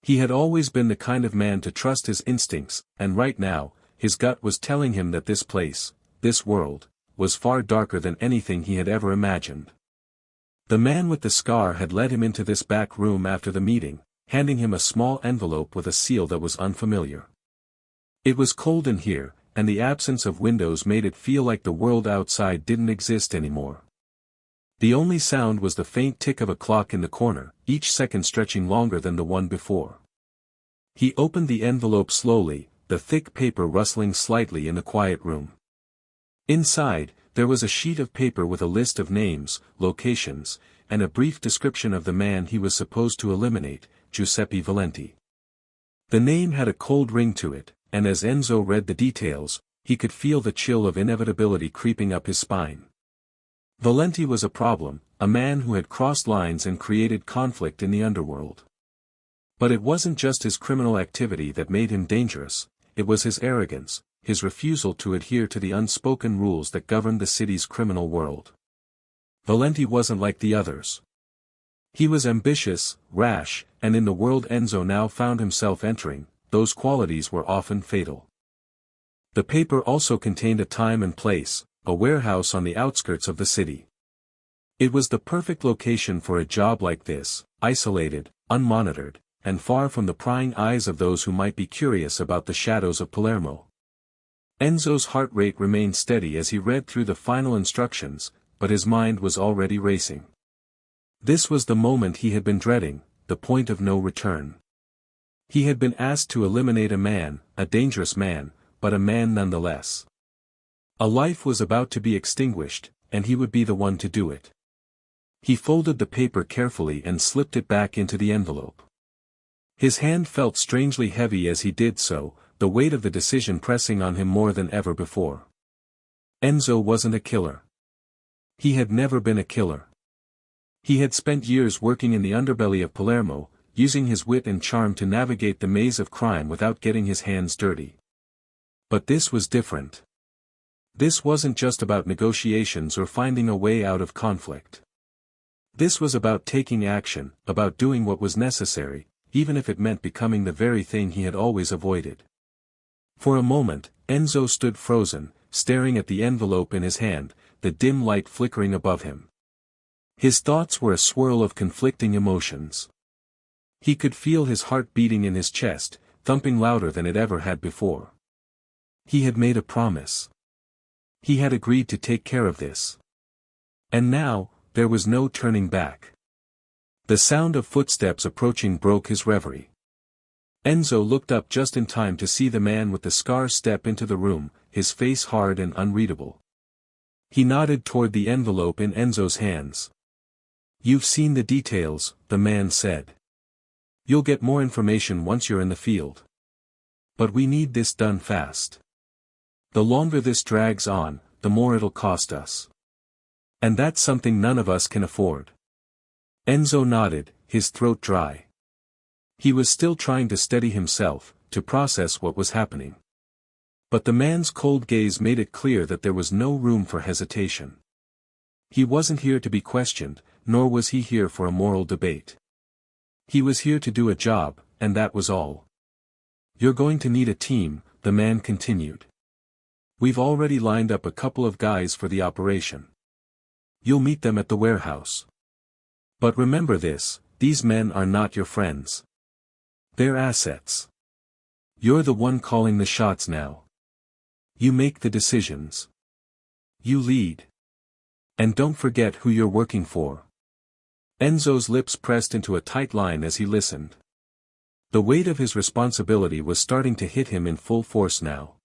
A: He had always been the kind of man to trust his instincts, and right now, his gut was telling him that this place, this world, was far darker than anything he had ever imagined. The man with the scar had led him into this back room after the meeting, handing him a small envelope with a seal that was unfamiliar. It was cold in here, and the absence of windows made it feel like the world outside didn't exist anymore. The only sound was the faint tick of a clock in the corner, each second stretching longer than the one before. He opened the envelope slowly, the thick paper rustling slightly in the quiet room. Inside, there was a sheet of paper with a list of names, locations, and a brief description of the man he was supposed to eliminate, Giuseppe Valenti. The name had a cold ring to it, and as Enzo read the details, he could feel the chill of inevitability creeping up his spine. Valenti was a problem, a man who had crossed lines and created conflict in the underworld. But it wasn't just his criminal activity that made him dangerous, it was his arrogance, his refusal to adhere to the unspoken rules that governed the city's criminal world. Valenti wasn't like the others. He was ambitious, rash, and in the world Enzo now found himself entering, those qualities were often fatal. The paper also contained a time and place, a warehouse on the outskirts of the city. It was the perfect location for a job like this, isolated, unmonitored, and far from the prying eyes of those who might be curious about the shadows of Palermo. Enzo's heart rate remained steady as he read through the final instructions, but his mind was already racing. This was the moment he had been dreading, the point of no return. He had been asked to eliminate a man, a dangerous man, but a man nonetheless. A life was about to be extinguished, and he would be the one to do it. He folded the paper carefully and slipped it back into the envelope. His hand felt strangely heavy as he did so, the weight of the decision pressing on him more than ever before. Enzo wasn't a killer. He had never been a killer. He had spent years working in the underbelly of Palermo, using his wit and charm to navigate the maze of crime without getting his hands dirty. But this was different. This wasn't just about negotiations or finding a way out of conflict. This was about taking action, about doing what was necessary, even if it meant becoming the very thing he had always avoided. For a moment, Enzo stood frozen, staring at the envelope in his hand, the dim light flickering above him. His thoughts were a swirl of conflicting emotions. He could feel his heart beating in his chest, thumping louder than it ever had before. He had made a promise. He had agreed to take care of this. And now, there was no turning back. The sound of footsteps approaching broke his reverie. Enzo looked up just in time to see the man with the scar step into the room, his face hard and unreadable. He nodded toward the envelope in Enzo's hands. "You've seen the details," the man said. "You'll get more information once you're in the field. But we need this done fast. The longer this drags on, the more it'll cost us. And that's something none of us can afford." Enzo nodded, his throat dry. He was still trying to steady himself, to process what was happening. But the man's cold gaze made it clear that there was no room for hesitation. He wasn't here to be questioned, nor was he here for a moral debate. He was here to do a job, and that was all. "You're going to need a team," the man continued. "We've already lined up a couple of guys for the operation. You'll meet them at the warehouse. But remember this, these men are not your friends. They're assets. You're the one calling the shots now. You make the decisions. You lead. And don't forget who you're working for." Enzo's lips pressed into a tight line as he listened. The weight of his responsibility was starting to hit him in full force now.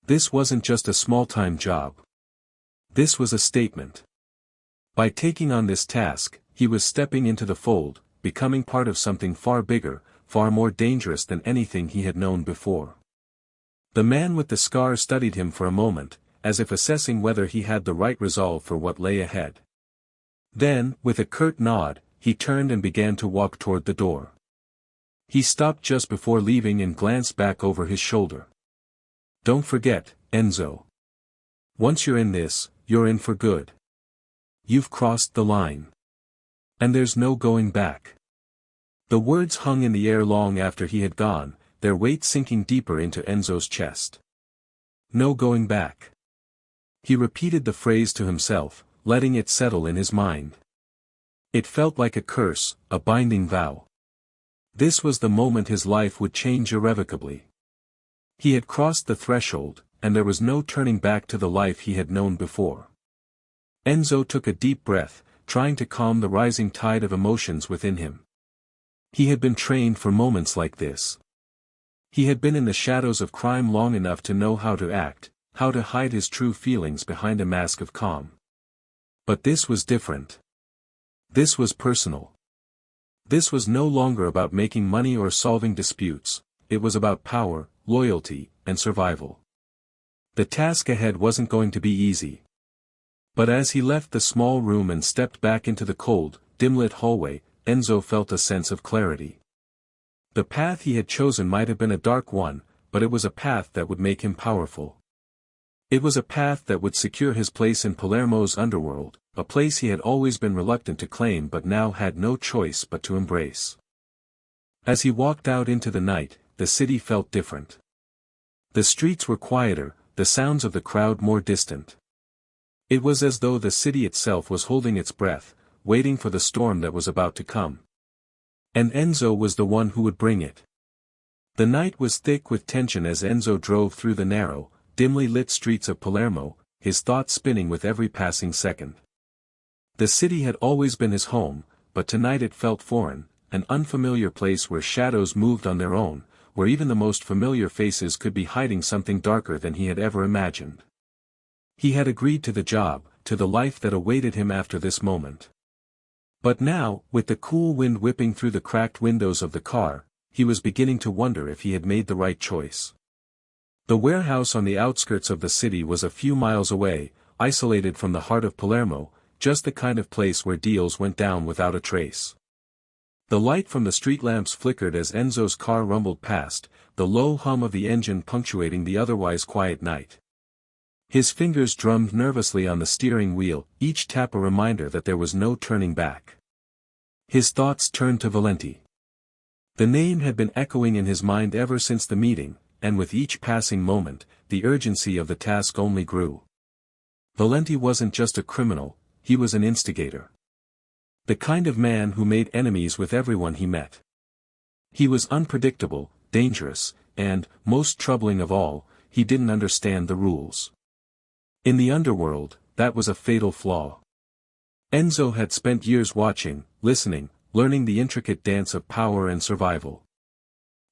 A: This wasn't just a small-time job. This was a statement. By taking on this task, he was stepping into the fold, becoming part of something far bigger, far more dangerous than anything he had known before. The man with the scar studied him for a moment, as if assessing whether he had the right resolve for what lay ahead. Then, with a curt nod, he turned and began to walk toward the door. He stopped just before leaving and glanced back over his shoulder. "Don't forget, Enzo. Once you're in this, you're in for good. You've crossed the line. And there's no going back." The words hung in the air long after he had gone, their weight sinking deeper into Enzo's chest. No going back. He repeated the phrase to himself, letting it settle in his mind. It felt like a curse, a binding vow. This was the moment his life would change irrevocably. He had crossed the threshold, and there was no turning back to the life he had known before. Enzo took a deep breath, trying to calm the rising tide of emotions within him. He had been trained for moments like this. He had been in the shadows of crime long enough to know how to act, how to hide his true feelings behind a mask of calm. But this was different. This was personal. This was no longer about making money or solving disputes, it was about power, loyalty, and survival. The task ahead wasn't going to be easy. But as he left the small room and stepped back into the cold, dim-lit hallway, Enzo felt a sense of clarity. The path he had chosen might have been a dark one, but it was a path that would make him powerful. It was a path that would secure his place in Palermo's underworld, a place he had always been reluctant to claim but now had no choice but to embrace. As he walked out into the night, the city felt different. The streets were quieter, the sounds of the crowd more distant. It was as though the city itself was holding its breath, waiting for the storm that was about to come. And Enzo was the one who would bring it. The night was thick with tension as Enzo drove through the narrow, dimly lit streets of Palermo, his thoughts spinning with every passing second. The city had always been his home, but tonight it felt foreign, an unfamiliar place where shadows moved on their own, where even the most familiar faces could be hiding something darker than he had ever imagined. He had agreed to the job, to the life that awaited him after this moment. But now, with the cool wind whipping through the cracked windows of the car, he was beginning to wonder if he had made the right choice. The warehouse on the outskirts of the city was a few miles away, isolated from the heart of Palermo, just the kind of place where deals went down without a trace. The light from the street lamps flickered as Enzo's car rumbled past, the low hum of the engine punctuating the otherwise quiet night. His fingers drummed nervously on the steering wheel, each tap a reminder that there was no turning back. His thoughts turned to Valenti. The name had been echoing in his mind ever since the meeting, and with each passing moment, the urgency of the task only grew. Valenti wasn't just a criminal, he was an instigator. The kind of man who made enemies with everyone he met. He was unpredictable, dangerous, and, most troubling of all, he didn't understand the rules. In the underworld, that was a fatal flaw. Enzo had spent years watching, listening, learning the intricate dance of power and survival.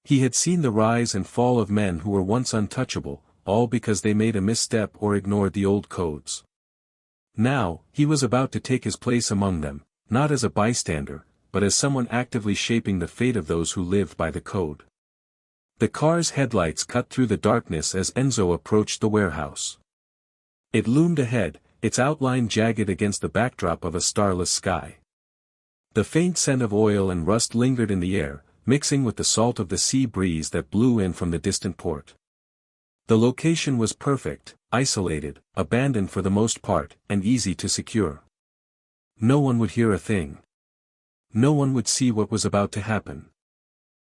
A: He had seen the rise and fall of men who were once untouchable, all because they made a misstep or ignored the old codes. Now, he was about to take his place among them, not as a bystander, but as someone actively shaping the fate of those who lived by the code. The car's headlights cut through the darkness as Enzo approached the warehouse. It loomed ahead, its outline jagged against the backdrop of a starless sky. The faint scent of oil and rust lingered in the air, mixing with the salt of the sea breeze that blew in from the distant port. The location was perfect, isolated, abandoned for the most part, and easy to secure. No one would hear a thing. No one would see what was about to happen.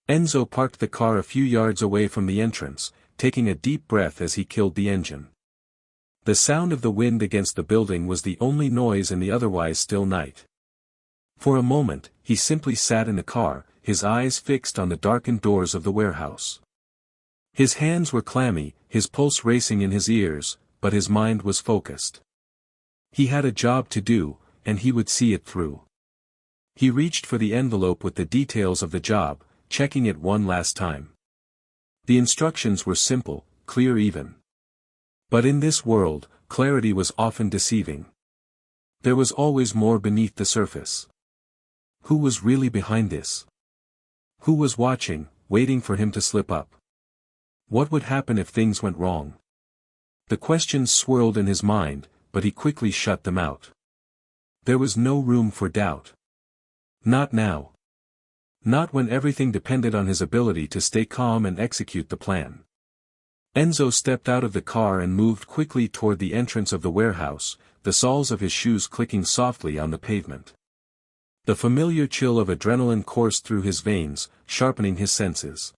A: Enzo parked the car a few yards away from the entrance, taking a deep breath as he killed the engine. The sound of the wind against the building was the only noise in the otherwise still night. For a moment, he simply sat in the car, his eyes fixed on the darkened doors of the warehouse. His hands were clammy, his pulse racing in his ears, but his mind was focused. He had a job to do, and he would see it through. He reached for the envelope with the details of the job, checking it one last time. The instructions were simple, clear even. But in this world, clarity was often deceiving. There was always more beneath the surface. Who was really behind this? Who was watching, waiting for him to slip up? What would happen if things went wrong? The questions swirled in his mind, but he quickly shut them out. There was no room for doubt. Not now. Not when everything depended on his ability to stay calm and execute the plan. Enzo stepped out of the car and moved quickly toward the entrance of the warehouse, the soles of his shoes clicking softly on the pavement. The familiar chill of adrenaline coursed through his veins, sharpening his senses.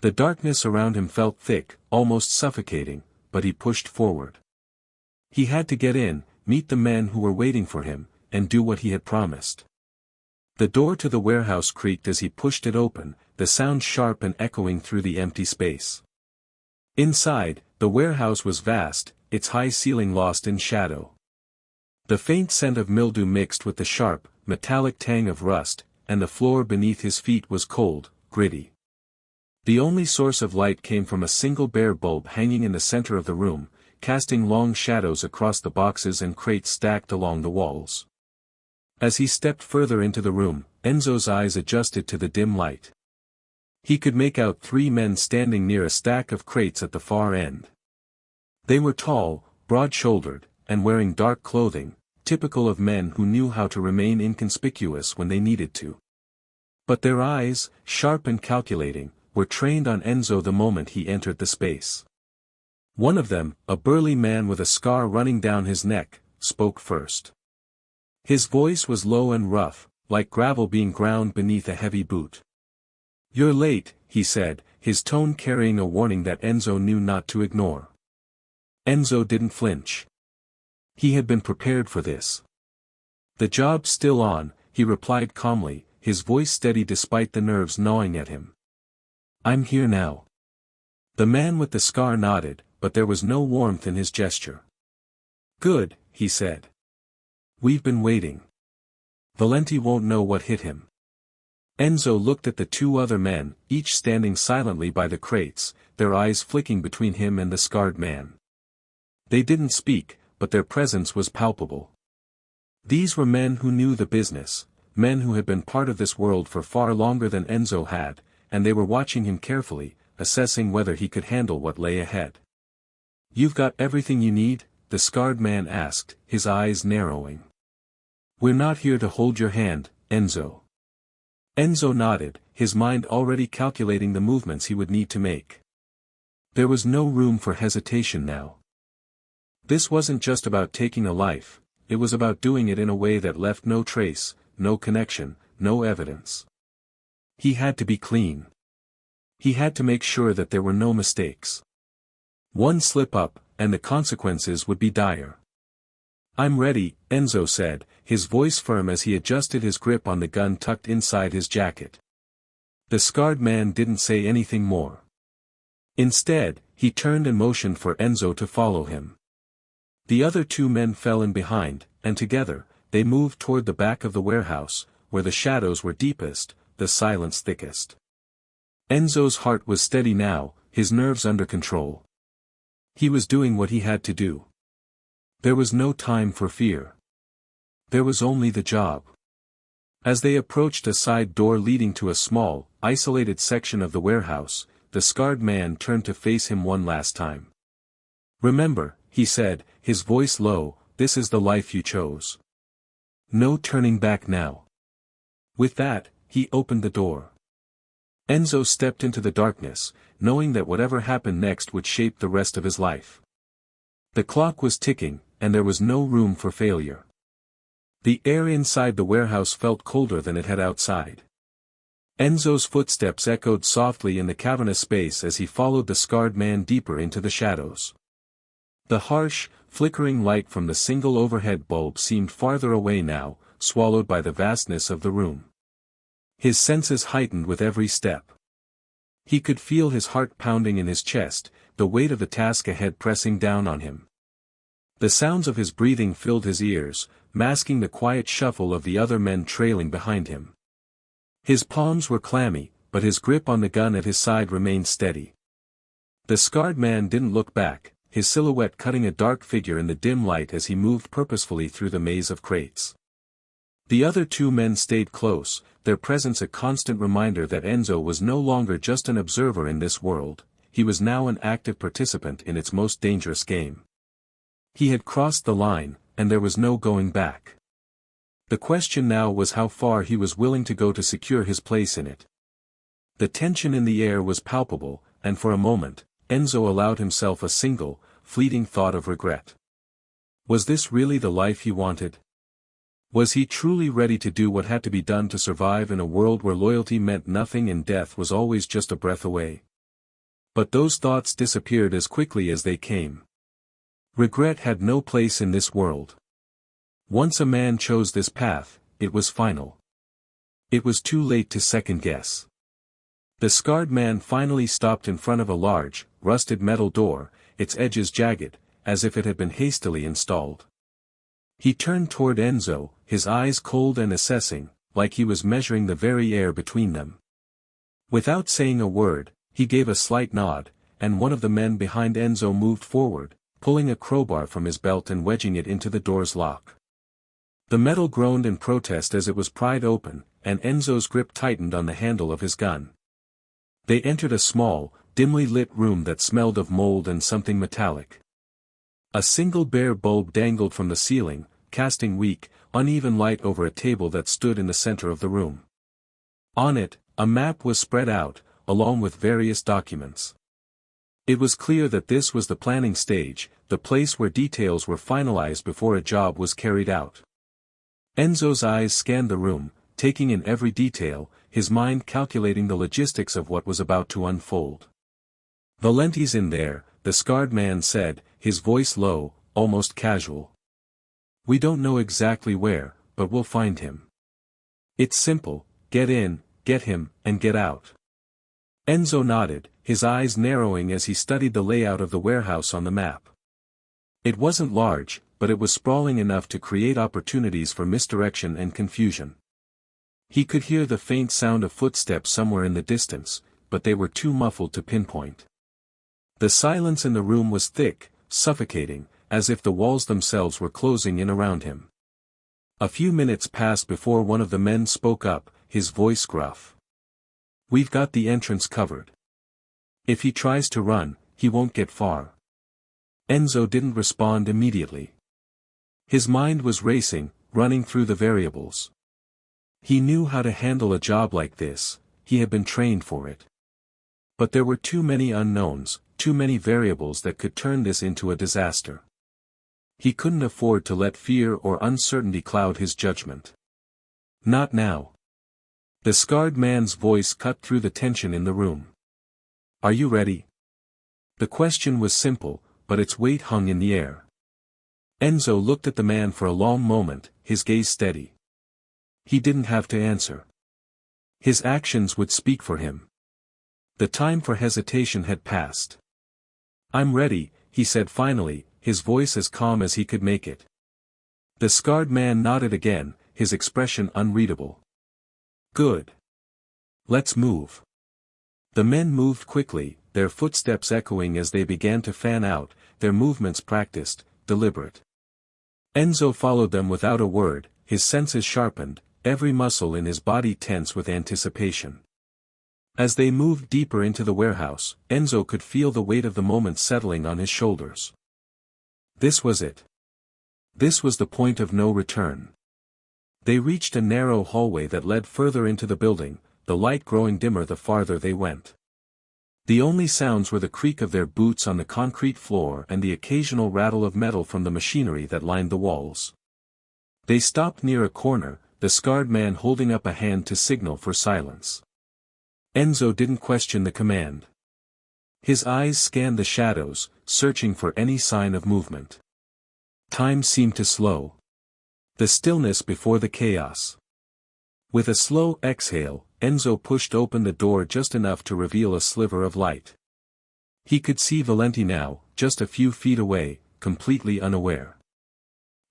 A: The darkness around him felt thick, almost suffocating, but he pushed forward. He had to get in, meet the men who were waiting for him, and do what he had promised. The door to the warehouse creaked as he pushed it open, the sound sharp and echoing through the empty space. Inside, the warehouse was vast, its high ceiling lost in shadow. The faint scent of mildew mixed with the sharp, metallic tang of rust, and the floor beneath his feet was cold, gritty. The only source of light came from a single bare bulb hanging in the center of the room, casting long shadows across the boxes and crates stacked along the walls. As he stepped further into the room, Enzo's eyes adjusted to the dim light. He could make out 3 men standing near a stack of crates at the far end. They were tall, broad-shouldered, and wearing dark clothing, typical of men who knew how to remain inconspicuous when they needed to. But their eyes, sharp and calculating, were trained on Enzo the moment he entered the space. One of them, a burly man with a scar running down his neck, spoke first. His voice was low and rough, like gravel being ground beneath a heavy boot. "You're late," he said, his tone carrying a warning that Enzo knew not to ignore. Enzo didn't flinch. He had been prepared for this. "The job's still on," he replied calmly, his voice steady despite the nerves gnawing at him. "I'm here now." The man with the scar nodded, but there was no warmth in his gesture. "Good," he said. "We've been waiting. Valenti won't know what hit him." Enzo looked at the two other men, each standing silently by the crates, their eyes flicking between him and the scarred man. They didn't speak, but their presence was palpable. These were men who knew the business, men who had been part of this world for far longer than Enzo had, and they were watching him carefully, assessing whether he could handle what lay ahead. "You've got everything you need?" the scarred man asked, his eyes narrowing. "We're not here to hold your hand, Enzo." Enzo nodded, his mind already calculating the movements he would need to make. There was no room for hesitation now. This wasn't just about taking a life, it was about doing it in a way that left no trace, no connection, no evidence. He had to be clean. He had to make sure that there were no mistakes. One slip-up, and the consequences would be dire. "I'm ready," Enzo said, his voice firm as he adjusted his grip on the gun tucked inside his jacket. The scarred man didn't say anything more. Instead, he turned and motioned for Enzo to follow him. The other two men fell in behind, and together, they moved toward the back of the warehouse, where the shadows were deepest, the silence thickest. Enzo's heart was steady now, his nerves under control. He was doing what he had to do. There was no time for fear. There was only the job. As they approached a side door leading to a small, isolated section of the warehouse, the scarred man turned to face him one last time. "Remember," he said, his voice low, "this is the life you chose. No turning back now." With that, he opened the door. Enzo stepped into the darkness, knowing that whatever happened next would shape the rest of his life. The clock was ticking, and there was no room for failure. The air inside the warehouse felt colder than it had outside. Enzo's footsteps echoed softly in the cavernous space as he followed the scarred man deeper into the shadows. The harsh, flickering light from the single overhead bulb seemed farther away now, swallowed by the vastness of the room. His senses heightened with every step. He could feel his heart pounding in his chest, the weight of the task ahead pressing down on him. The sounds of his breathing filled his ears, masking the quiet shuffle of the other men trailing behind him. His palms were clammy, but his grip on the gun at his side remained steady. The scarred man didn't look back, his silhouette cutting a dark figure in the dim light as he moved purposefully through the maze of crates. The other two men stayed close, their presence a constant reminder that Enzo was no longer just an observer in this world, he was now an active participant in its most dangerous game. He had crossed the line, and there was no going back. The question now was how far he was willing to go to secure his place in it. The tension in the air was palpable, and for a moment, Enzo allowed himself a single, fleeting thought of regret. Was this really the life he wanted? Was he truly ready to do what had to be done to survive in a world where loyalty meant nothing and death was always just a breath away? But those thoughts disappeared as quickly as they came. Regret had no place in this world. Once a man chose this path, it was final. It was too late to second-guess. The scarred man finally stopped in front of a large, rusted metal door, its edges jagged, as if it had been hastily installed. He turned toward Enzo, his eyes cold and assessing, like he was measuring the very air between them. Without saying a word, he gave a slight nod, and one of the men behind Enzo moved forward, pulling a crowbar from his belt and wedging it into the door's lock. The metal groaned in protest as it was pried open, and Enzo's grip tightened on the handle of his gun. They entered a small, dimly lit room that smelled of mold and something metallic. A single bare bulb dangled from the ceiling, casting weak, uneven light over a table that stood in the center of the room. On it, a map was spread out, along with various documents. It was clear that this was the planning stage, the place where details were finalized before a job was carried out. Enzo's eyes scanned the room, taking in every detail, his mind calculating the logistics of what was about to unfold. "Valenti's in there," the scarred man said, his voice low, almost casual. "We don't know exactly where, but we'll find him. It's simple, get in, get him, and get out." Enzo nodded, his eyes narrowing as he studied the layout of the warehouse on the map. It wasn't large, but it was sprawling enough to create opportunities for misdirection and confusion. He could hear the faint sound of footsteps somewhere in the distance, but they were too muffled to pinpoint. The silence in the room was thick, suffocating, as if the walls themselves were closing in around him. A few minutes passed before one of the men spoke up, his voice gruff. "We've got the entrance covered. If he tries to run, he won't get far." Enzo didn't respond immediately. His mind was racing, running through the variables. He knew how to handle a job like this, he had been trained for it. But there were too many unknowns, too many variables that could turn this into a disaster. He couldn't afford to let fear or uncertainty cloud his judgment. Not now. The scarred man's voice cut through the tension in the room. "Are you ready?" The question was simple, but its weight hung in the air. Enzo looked at the man for a long moment, his gaze steady. He didn't have to answer. His actions would speak for him. The time for hesitation had passed. "I'm ready," he said finally, his voice as calm as he could make it. The scarred man nodded again, his expression unreadable. "Good. Let's move." The men moved quickly, their footsteps echoing as they began to fan out, their movements practiced, deliberate. Enzo followed them without a word, his senses sharpened, every muscle in his body tense with anticipation. As they moved deeper into the warehouse, Enzo could feel the weight of the moment settling on his shoulders. This was it. This was the point of no return. They reached a narrow hallway that led further into the building, the light growing dimmer the farther they went. The only sounds were the creak of their boots on the concrete floor and the occasional rattle of metal from the machinery that lined the walls. They stopped near a corner, the scarred man holding up a hand to signal for silence. Enzo didn't question the command. His eyes scanned the shadows, searching for any sign of movement. Time seemed to slow. The stillness before the chaos. With a slow exhale, Enzo pushed open the door just enough to reveal a sliver of light. He could see Valenti now, just a few feet away, completely unaware.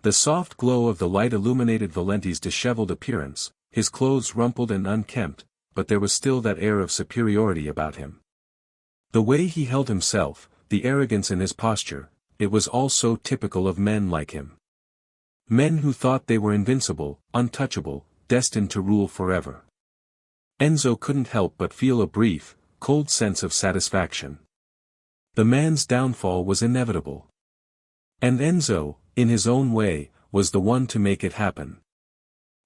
A: The soft glow of the light illuminated Valenti's disheveled appearance, his clothes rumpled and unkempt, but there was still that air of superiority about him. The way he held himself, the arrogance in his posture, it was all so typical of men like him. Men who thought they were invincible, untouchable, destined to rule forever. Enzo couldn't help but feel a brief, cold sense of satisfaction. The man's downfall was inevitable. And Enzo, in his own way, was the one to make it happen.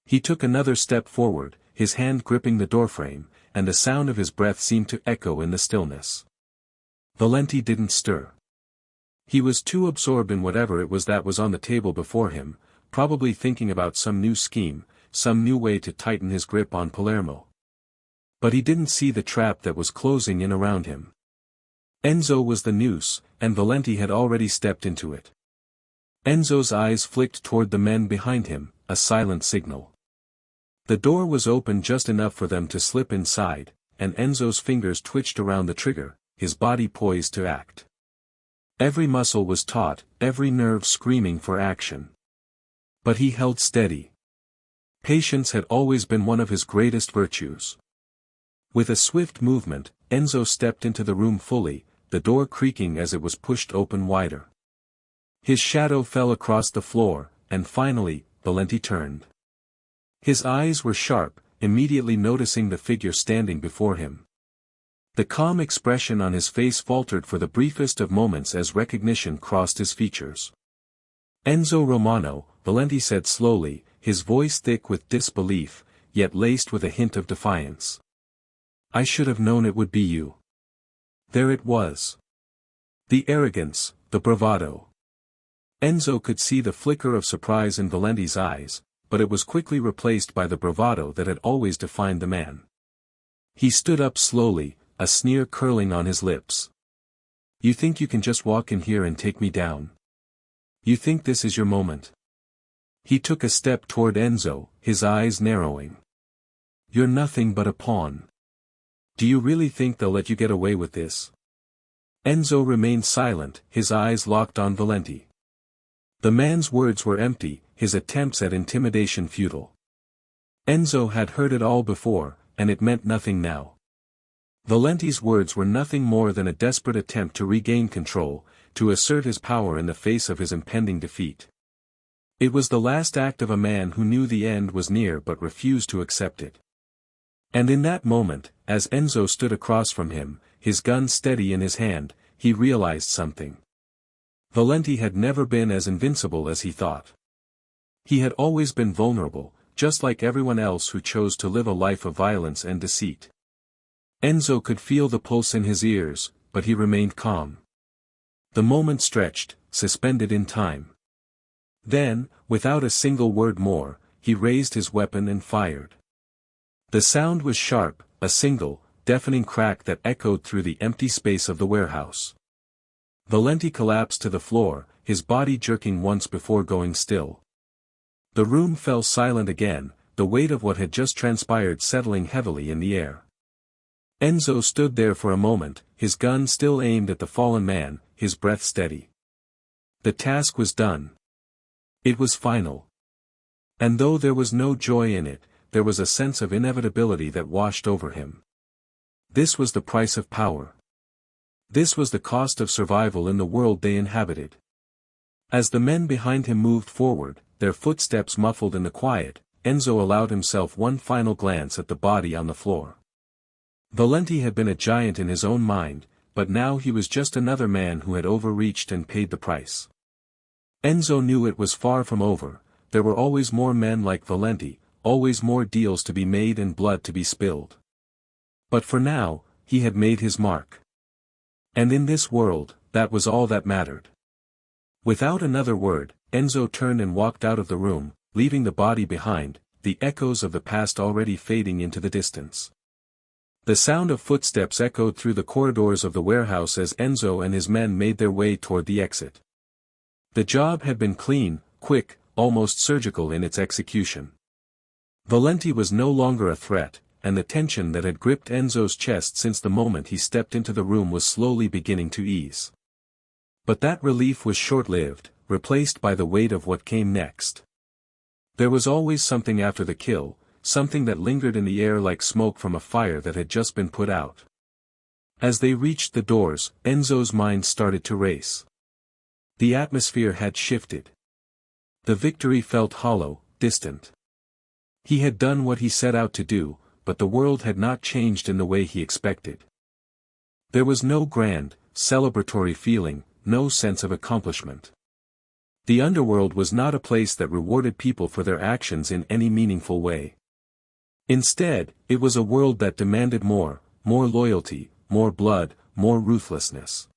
A: He took another step forward, his hand gripping the doorframe, and the sound of his breath seemed to echo in the stillness. Valenti didn't stir. He was too absorbed in whatever it was that was on the table before him, probably thinking about some new scheme, some new way to tighten his grip on Palermo. But he didn't see the trap that was closing in around him. Enzo was the noose, and Valenti had already stepped into it. Enzo's eyes flicked toward the men behind him, a silent signal. The door was open just enough for them to slip inside, and Enzo's fingers twitched around the trigger, his body poised to act. Every muscle was taut, every nerve screaming for action. But he held steady. Patience had always been one of his greatest virtues. With a swift movement, Enzo stepped into the room fully, the door creaking as it was pushed open wider. His shadow fell across the floor, and finally, Valenti turned. His eyes were sharp, immediately noticing the figure standing before him. The calm expression on his face faltered for the briefest of moments as recognition crossed his features. "Enzo Romano," Valenti said slowly, his voice thick with disbelief, yet laced with a hint of defiance. "I should have known it would be you." There it was. The arrogance, the bravado. Enzo could see the flicker of surprise in Valenti's eyes, but it was quickly replaced by the bravado that had always defined the man. He stood up slowly, a sneer curling on his lips. "You think you can just walk in here and take me down? You think this is your moment?" He took a step toward Enzo, his eyes narrowing. "You're nothing but a pawn. Do you really think they'll let you get away with this? Enzo remained silent, his eyes locked on Valenti. The man's words were empty, his attempts at intimidation futile. Enzo had heard it all before, and it meant nothing now. Valenti's words were nothing more than a desperate attempt to regain control, to assert his power in the face of his impending defeat. It was the last act of a man who knew the end was near but refused to accept it. And in that moment, as Enzo stood across from him, his gun steady in his hand, he realized something. Valenti had never been as invincible as he thought. He had always been vulnerable, just like everyone else who chose to live a life of violence and deceit. Enzo could feel the pulse in his ears, but he remained calm. The moment stretched, suspended in time. Then, without a single word more, he raised his weapon and fired. The sound was sharp, a single, deafening crack that echoed through the empty space of the warehouse. Valenti collapsed to the floor, his body jerking once before going still. The room fell silent again, the weight of what had just transpired settling heavily in the air. Enzo stood there for a moment, his gun still aimed at the fallen man, his breath steady. The task was done. It was final. And though there was no joy in it, there was a sense of inevitability that washed over him. This was the price of power. This was the cost of survival in the world they inhabited. As the men behind him moved forward, their footsteps muffled in the quiet, Enzo allowed himself one final glance at the body on the floor. Valenti had been a giant in his own mind, but now he was just another man who had overreached and paid the price. Enzo knew it was far from over, there were always more men like Valenti, always more deals to be made and blood to be spilled. But for now, he had made his mark. And in this world, that was all that mattered. Without another word, Enzo turned and walked out of the room, leaving the body behind, the echoes of the past already fading into the distance. The sound of footsteps echoed through the corridors of the warehouse as Enzo and his men made their way toward the exit. The job had been clean, quick, almost surgical in its execution. Valenti was no longer a threat, and the tension that had gripped Enzo's chest since the moment he stepped into the room was slowly beginning to ease. But that relief was short-lived, replaced by the weight of what came next. There was always something after the kill, something that lingered in the air like smoke from a fire that had just been put out. As they reached the doors, Enzo's mind started to race. The atmosphere had shifted. The victory felt hollow, distant. He had done what he set out to do, but the world had not changed in the way he expected. There was no grand, celebratory feeling, no sense of accomplishment. The underworld was not a place that rewarded people for their actions in any meaningful way. Instead, it was a world that demanded more loyalty, more blood, more ruthlessness.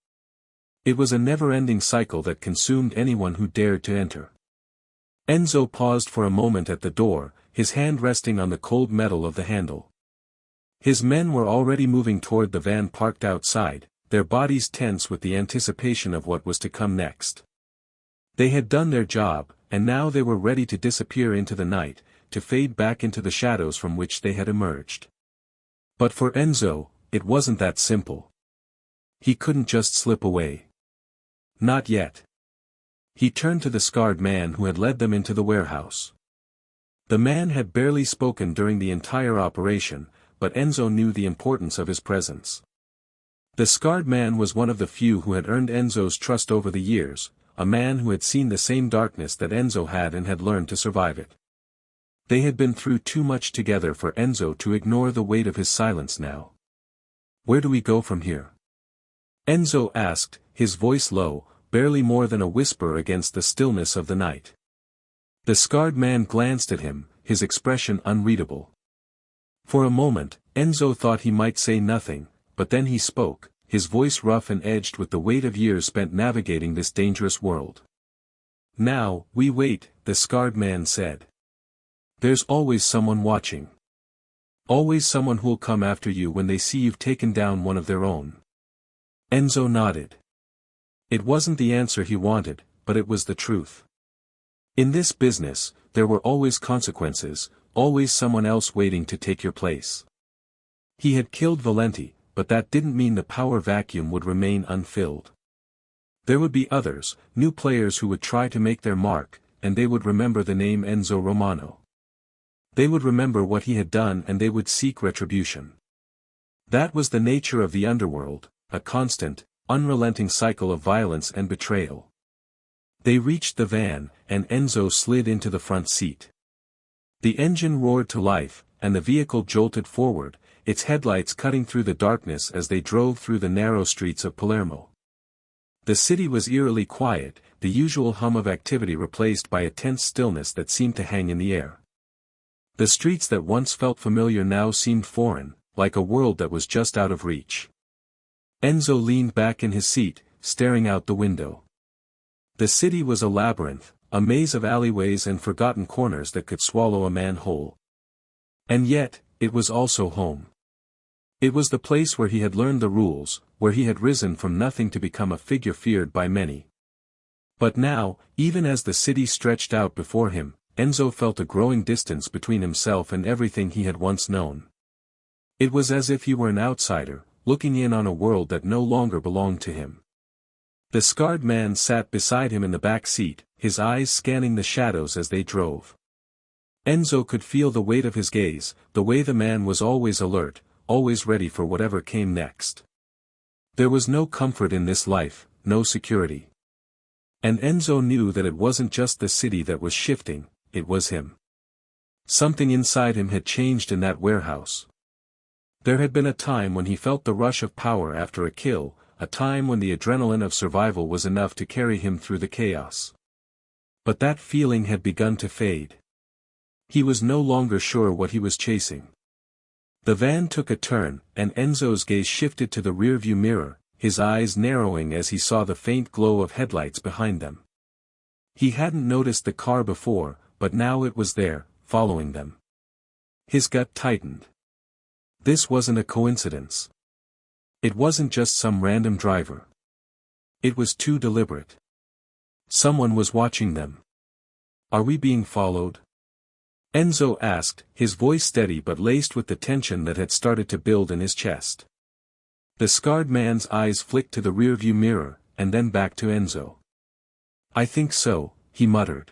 A: It was a never-ending cycle that consumed anyone who dared to enter. Enzo paused for a moment at the door, his hand resting on the cold metal of the handle. His men were already moving toward the van parked outside, their bodies tense with the anticipation of what was to come next. They had done their job, and now they were ready to disappear into the night, to fade back into the shadows from which they had emerged. But for Enzo, it wasn't that simple. He couldn't just slip away. Not yet. He turned to the scarred man who had led them into the warehouse. The man had barely spoken during the entire operation, but Enzo knew the importance of his presence. The scarred man was one of the few who had earned Enzo's trust over the years, a man who had seen the same darkness that Enzo had and had learned to survive it. They had been through too much together for Enzo to ignore the weight of his silence now. "Where do we go from here?" Enzo asked, his voice low, barely more than a whisper against the stillness of the night. The scarred man glanced at him, his expression unreadable. For a moment, Enzo thought he might say nothing, but then he spoke, his voice rough and edged with the weight of years spent navigating this dangerous world. "Now, we wait," the scarred man said. "There's always someone watching. Always someone who'll come after you when they see you've taken down one of their own." Enzo nodded. It wasn't the answer he wanted, but it was the truth. In this business, there were always consequences, always someone else waiting to take your place. He had killed Valenti, but that didn't mean the power vacuum would remain unfilled. There would be others, new players who would try to make their mark, and they would remember the name Enzo Romano. They would remember what he had done and they would seek retribution. That was the nature of the underworld, a constant, unrelenting cycle of violence and betrayal. They reached the van, and Enzo slid into the front seat. The engine roared to life, and the vehicle jolted forward, its headlights cutting through the darkness as they drove through the narrow streets of Palermo. The city was eerily quiet, the usual hum of activity replaced by a tense stillness that seemed to hang in the air. The streets that once felt familiar now seemed foreign, like a world that was just out of reach. Enzo leaned back in his seat, staring out the window. The city was a labyrinth, a maze of alleyways and forgotten corners that could swallow a man whole. And yet, it was also home. It was the place where he had learned the rules, where he had risen from nothing to become a figure feared by many. But now, even as the city stretched out before him, Enzo felt a growing distance between himself and everything he had once known. It was as if he were an outsider, looking in on a world that no longer belonged to him. The scarred man sat beside him in the back seat, his eyes scanning the shadows as they drove. Enzo could feel the weight of his gaze, the way the man was always alert, always ready for whatever came next. There was no comfort in this life, no security. And Enzo knew that it wasn't just the city that was shifting, it was him. Something inside him had changed in that warehouse. There had been a time when he felt the rush of power after a kill, a time when the adrenaline of survival was enough to carry him through the chaos. But that feeling had begun to fade. He was no longer sure what he was chasing. The van took a turn, and Enzo's gaze shifted to the rearview mirror, his eyes narrowing as he saw the faint glow of headlights behind them. He hadn't noticed the car before, but now it was there, following them. His gut tightened. This wasn't a coincidence. It wasn't just some random driver. It was too deliberate. Someone was watching them. Are we being followed? Enzo asked, his voice steady but laced with the tension that had started to build in his chest. The scarred man's eyes flicked to the rearview mirror, and then back to Enzo. I think so, he muttered.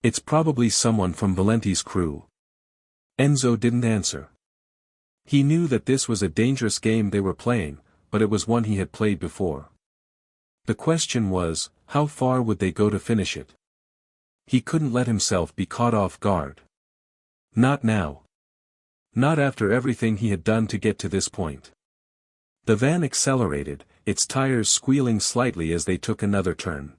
A: It's probably someone from Valenti's crew. Enzo didn't answer. He knew that this was a dangerous game they were playing, but it was one he had played before. The question was, how far would they go to finish it? He couldn't let himself be caught off guard. Not now. Not after everything he had done to get to this point. The van accelerated, its tires squealing slightly as they took another turn.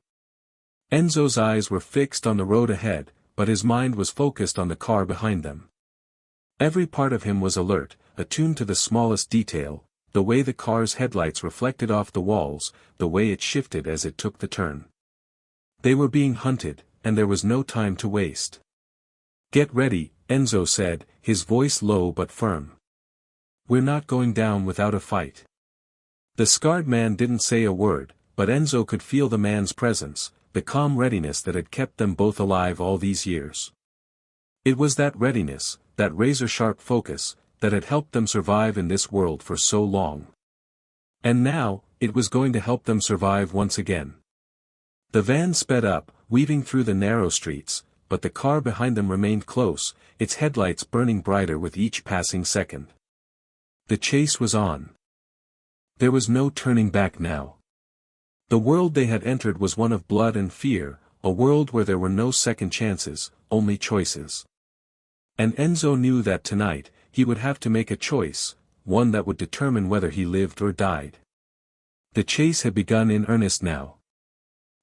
A: Enzo's eyes were fixed on the road ahead, but his mind was focused on the car behind them. Every part of him was alert, attuned to the smallest detail, the way the car's headlights reflected off the walls, the way it shifted as it took the turn. They were being hunted, and there was no time to waste. Get ready, Enzo said, his voice low but firm. We're not going down without a fight. The scarred man didn't say a word, but Enzo could feel the man's presence, the calm readiness that had kept them both alive all these years. It was that readiness, that razor-sharp focus, that had helped them survive in this world for so long. And now, it was going to help them survive once again. The van sped up, weaving through the narrow streets, but the car behind them remained close, its headlights burning brighter with each passing second. The chase was on. There was no turning back now. The world they had entered was one of blood and fear, a world where there were no second chances, only choices. And Enzo knew that tonight, he would have to make a choice, one that would determine whether he lived or died. The chase had begun in earnest now.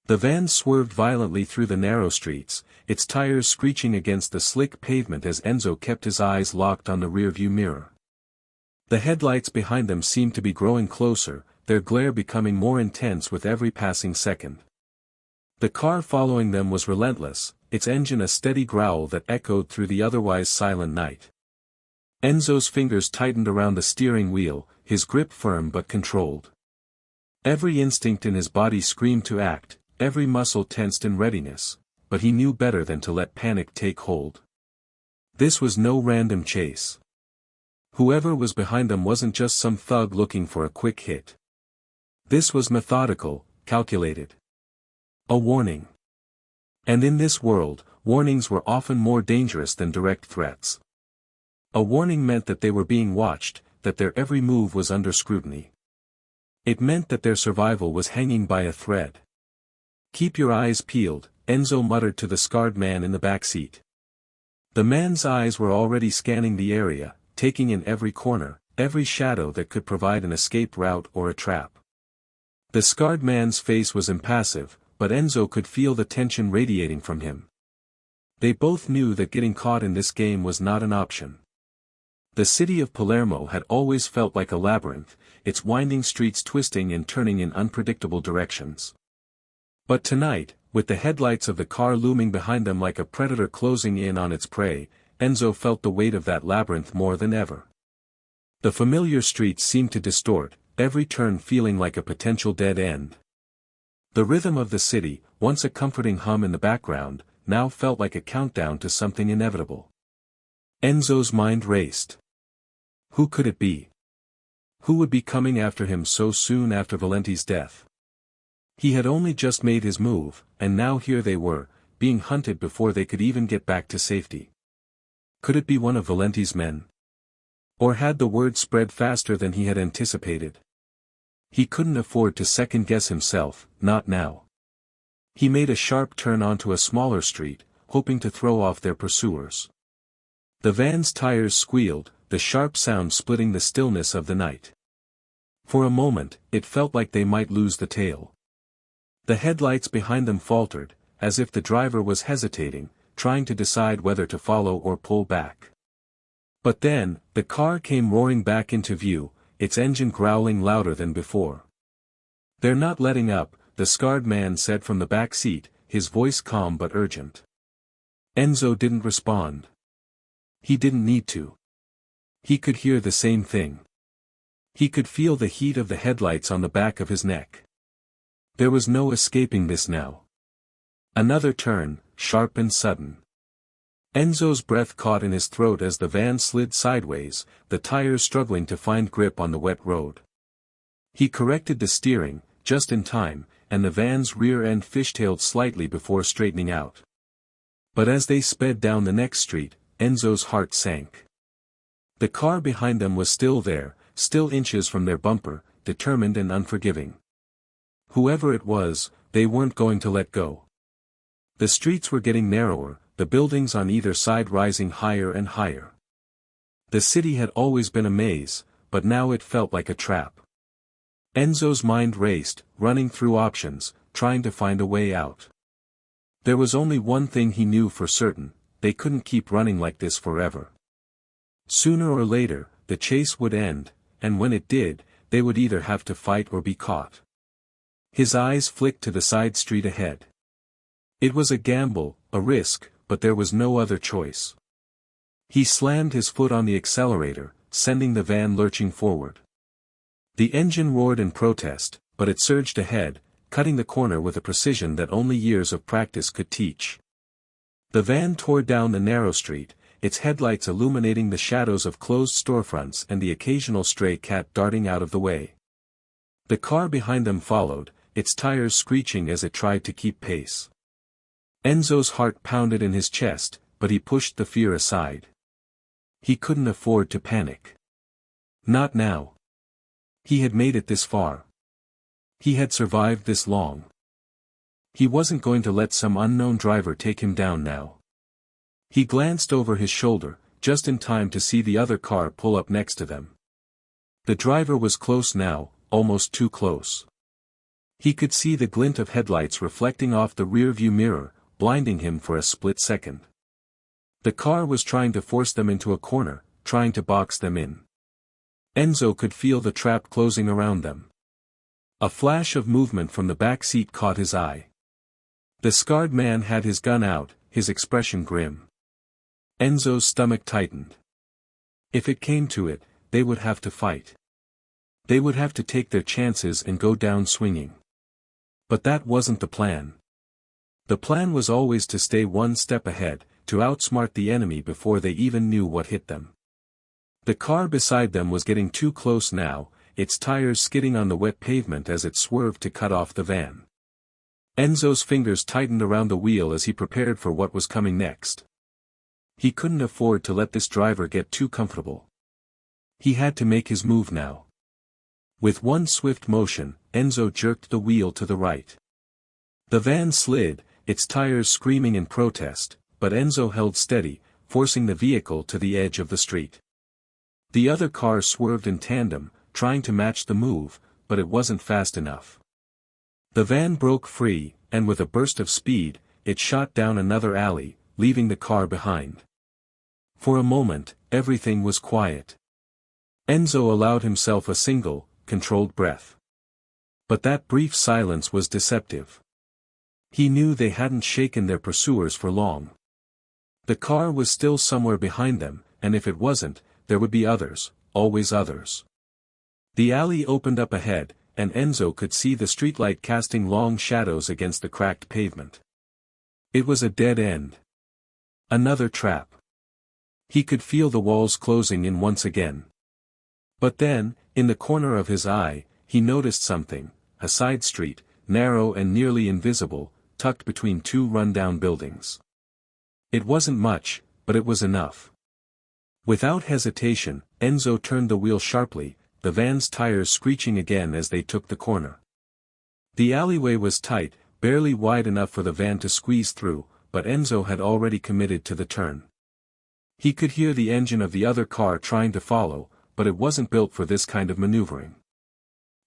A: The van swerved violently through the narrow streets, its tires screeching against the slick pavement as Enzo kept his eyes locked on the rearview mirror. The headlights behind them seemed to be growing closer, their glare becoming more intense with every passing second. The car following them was relentless, its engine a steady growl that echoed through the otherwise silent night. Enzo's fingers tightened around the steering wheel, his grip firm but controlled. Every instinct in his body screamed to act, every muscle tensed in readiness, but he knew better than to let panic take hold. This was no random chase. Whoever was behind them wasn't just some thug looking for a quick hit. This was methodical, calculated. A warning. And in this world, warnings were often more dangerous than direct threats. A warning meant that they were being watched, that their every move was under scrutiny. It meant that their survival was hanging by a thread. "Keep your eyes peeled," Enzo muttered to the scarred man in the back seat. The man's eyes were already scanning the area, taking in every corner, every shadow that could provide an escape route or a trap. The scarred man's face was impassive, but Enzo could feel the tension radiating from him. They both knew that getting caught in this game was not an option. The city of Palermo had always felt like a labyrinth, its winding streets twisting and turning in unpredictable directions. But tonight, with the headlights of the car looming behind them like a predator closing in on its prey, Enzo felt the weight of that labyrinth more than ever. The familiar streets seemed to distort, every turn feeling like a potential dead end. The rhythm of the city, once a comforting hum in the background, now felt like a countdown to something inevitable. Enzo's mind raced. Who could it be? Who would be coming after him so soon after Valenti's death? He had only just made his move, and now here they were, being hunted before they could even get back to safety. Could it be one of Valenti's men? Or had the word spread faster than he had anticipated? He couldn't afford to second-guess himself, not now. He made a sharp turn onto a smaller street, hoping to throw off their pursuers. The van's tires squealed, the sharp sound splitting the stillness of the night. For a moment, it felt like they might lose the tail. The headlights behind them faltered, as if the driver was hesitating, trying to decide whether to follow or pull back. But then, the car came roaring back into view, its engine growling louder than before. "They're not letting up," the scarred man said from the back seat, his voice calm but urgent. Enzo didn't respond. He didn't need to. He could hear the same thing. He could feel the heat of the headlights on the back of his neck. There was no escaping this now. Another turn, sharp and sudden. Enzo's breath caught in his throat as the van slid sideways, the tires struggling to find grip on the wet road. He corrected the steering, just in time, and the van's rear end fishtailed slightly before straightening out. But as they sped down the next street, Enzo's heart sank. The car behind them was still there, still inches from their bumper, determined and unforgiving. Whoever it was, they weren't going to let go. The streets were getting narrower, the buildings on either side rising higher and higher. The city had always been a maze, but now it felt like a trap. Enzo's mind raced, running through options, trying to find a way out. There was only one thing he knew for certain: they couldn't keep running like this forever. Sooner or later, the chase would end, and when it did, they would either have to fight or be caught. His eyes flicked to the side street ahead. It was a gamble, a risk, but there was no other choice. He slammed his foot on the accelerator, sending the van lurching forward. The engine roared in protest, but it surged ahead, cutting the corner with a precision that only years of practice could teach. The van tore down the narrow street, its headlights illuminating the shadows of closed storefronts and the occasional stray cat darting out of the way. The car behind them followed, its tires screeching as it tried to keep pace. Enzo's heart pounded in his chest, but he pushed the fear aside. He couldn't afford to panic. Not now. He had made it this far. He had survived this long. He wasn't going to let some unknown driver take him down now. He glanced over his shoulder, just in time to see the other car pull up next to them. The driver was close now, almost too close. He could see the glint of headlights reflecting off the rear-view mirror, blinding him for a split second. The car was trying to force them into a corner, trying to box them in. Enzo could feel the trap closing around them. A flash of movement from the back seat caught his eye. The scarred man had his gun out, his expression grim. Enzo's stomach tightened. If it came to it, they would have to fight. They would have to take their chances and go down swinging. But that wasn't the plan. The plan was always to stay one step ahead, to outsmart the enemy before they even knew what hit them. The car beside them was getting too close now, its tires skidding on the wet pavement as it swerved to cut off the van. Enzo's fingers tightened around the wheel as he prepared for what was coming next. He couldn't afford to let this driver get too comfortable. He had to make his move now. With one swift motion, Enzo jerked the wheel to the right. The van slid, its tires screaming in protest, but Enzo held steady, forcing the vehicle to the edge of the street. The other car swerved in tandem, trying to match the move, but it wasn't fast enough. The van broke free, and with a burst of speed, it shot down another alley, leaving the car behind. For a moment, everything was quiet. Enzo allowed himself a single, controlled breath. But that brief silence was deceptive. He knew they hadn't shaken their pursuers for long. The car was still somewhere behind them, and if it wasn't, there would be others, always others. The alley opened up ahead, and Enzo could see the streetlight casting long shadows against the cracked pavement. It was a dead end. Another trap. He could feel the walls closing in once again. But then, in the corner of his eye, he noticed something, a side street, narrow and nearly invisible, tucked between two rundown buildings. It wasn't much, but it was enough. Without hesitation, Enzo turned the wheel sharply, the van's tires screeching again as they took the corner. The alleyway was tight, barely wide enough for the van to squeeze through, but Enzo had already committed to the turn. He could hear the engine of the other car trying to follow, but it wasn't built for this kind of maneuvering.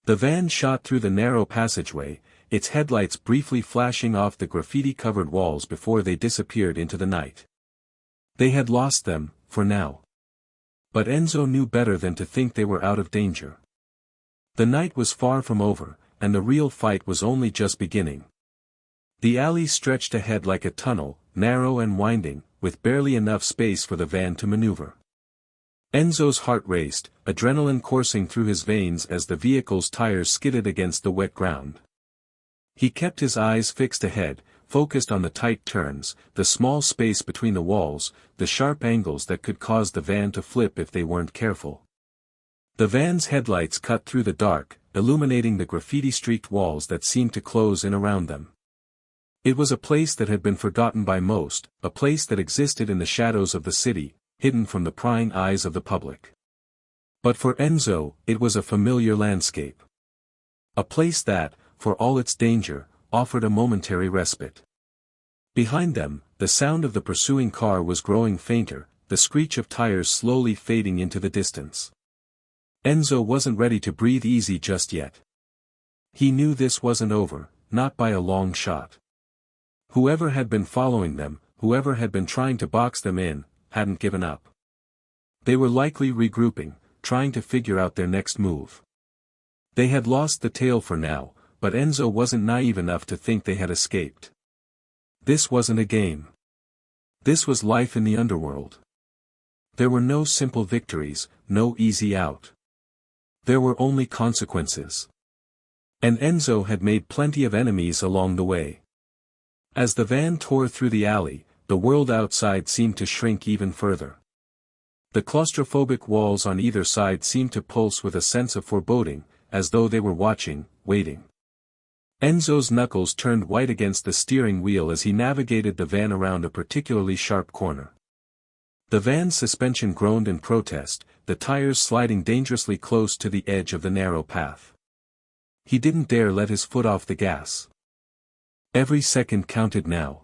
A: The van shot through the narrow passageway, its headlights briefly flashing off the graffiti-covered walls before they disappeared into the night. They had lost them, for now. But Enzo knew better than to think they were out of danger. The night was far from over, and the real fight was only just beginning. The alley stretched ahead like a tunnel, narrow and winding, with barely enough space for the van to maneuver. Enzo's heart raced, adrenaline coursing through his veins as the vehicle's tires skidded against the wet ground. He kept his eyes fixed ahead, focused on the tight turns, the small space between the walls, the sharp angles that could cause the van to flip if they weren't careful. The van's headlights cut through the dark, illuminating the graffiti-streaked walls that seemed to close in around them. It was a place that had been forgotten by most, a place that existed in the shadows of the city, hidden from the prying eyes of the public. But for Enzo, it was a familiar landscape. A place that, for all its danger, offered a momentary respite. Behind them, the sound of the pursuing car was growing fainter, the screech of tires slowly fading into the distance. Enzo wasn't ready to breathe easy just yet. He knew this wasn't over, not by a long shot. Whoever had been following them, whoever had been trying to box them in, hadn't given up. They were likely regrouping, trying to figure out their next move. They had lost the tail for now, but Enzo wasn't naive enough to think they had escaped. This wasn't a game. This was life in the underworld. There were no simple victories, no easy out. There were only consequences. And Enzo had made plenty of enemies along the way. As the van tore through the alley, the world outside seemed to shrink even further. The claustrophobic walls on either side seemed to pulse with a sense of foreboding, as though they were watching, waiting. Enzo's knuckles turned white against the steering wheel as he navigated the van around a particularly sharp corner. The van's suspension groaned in protest, the tires sliding dangerously close to the edge of the narrow path. He didn't dare let his foot off the gas. Every second counted now.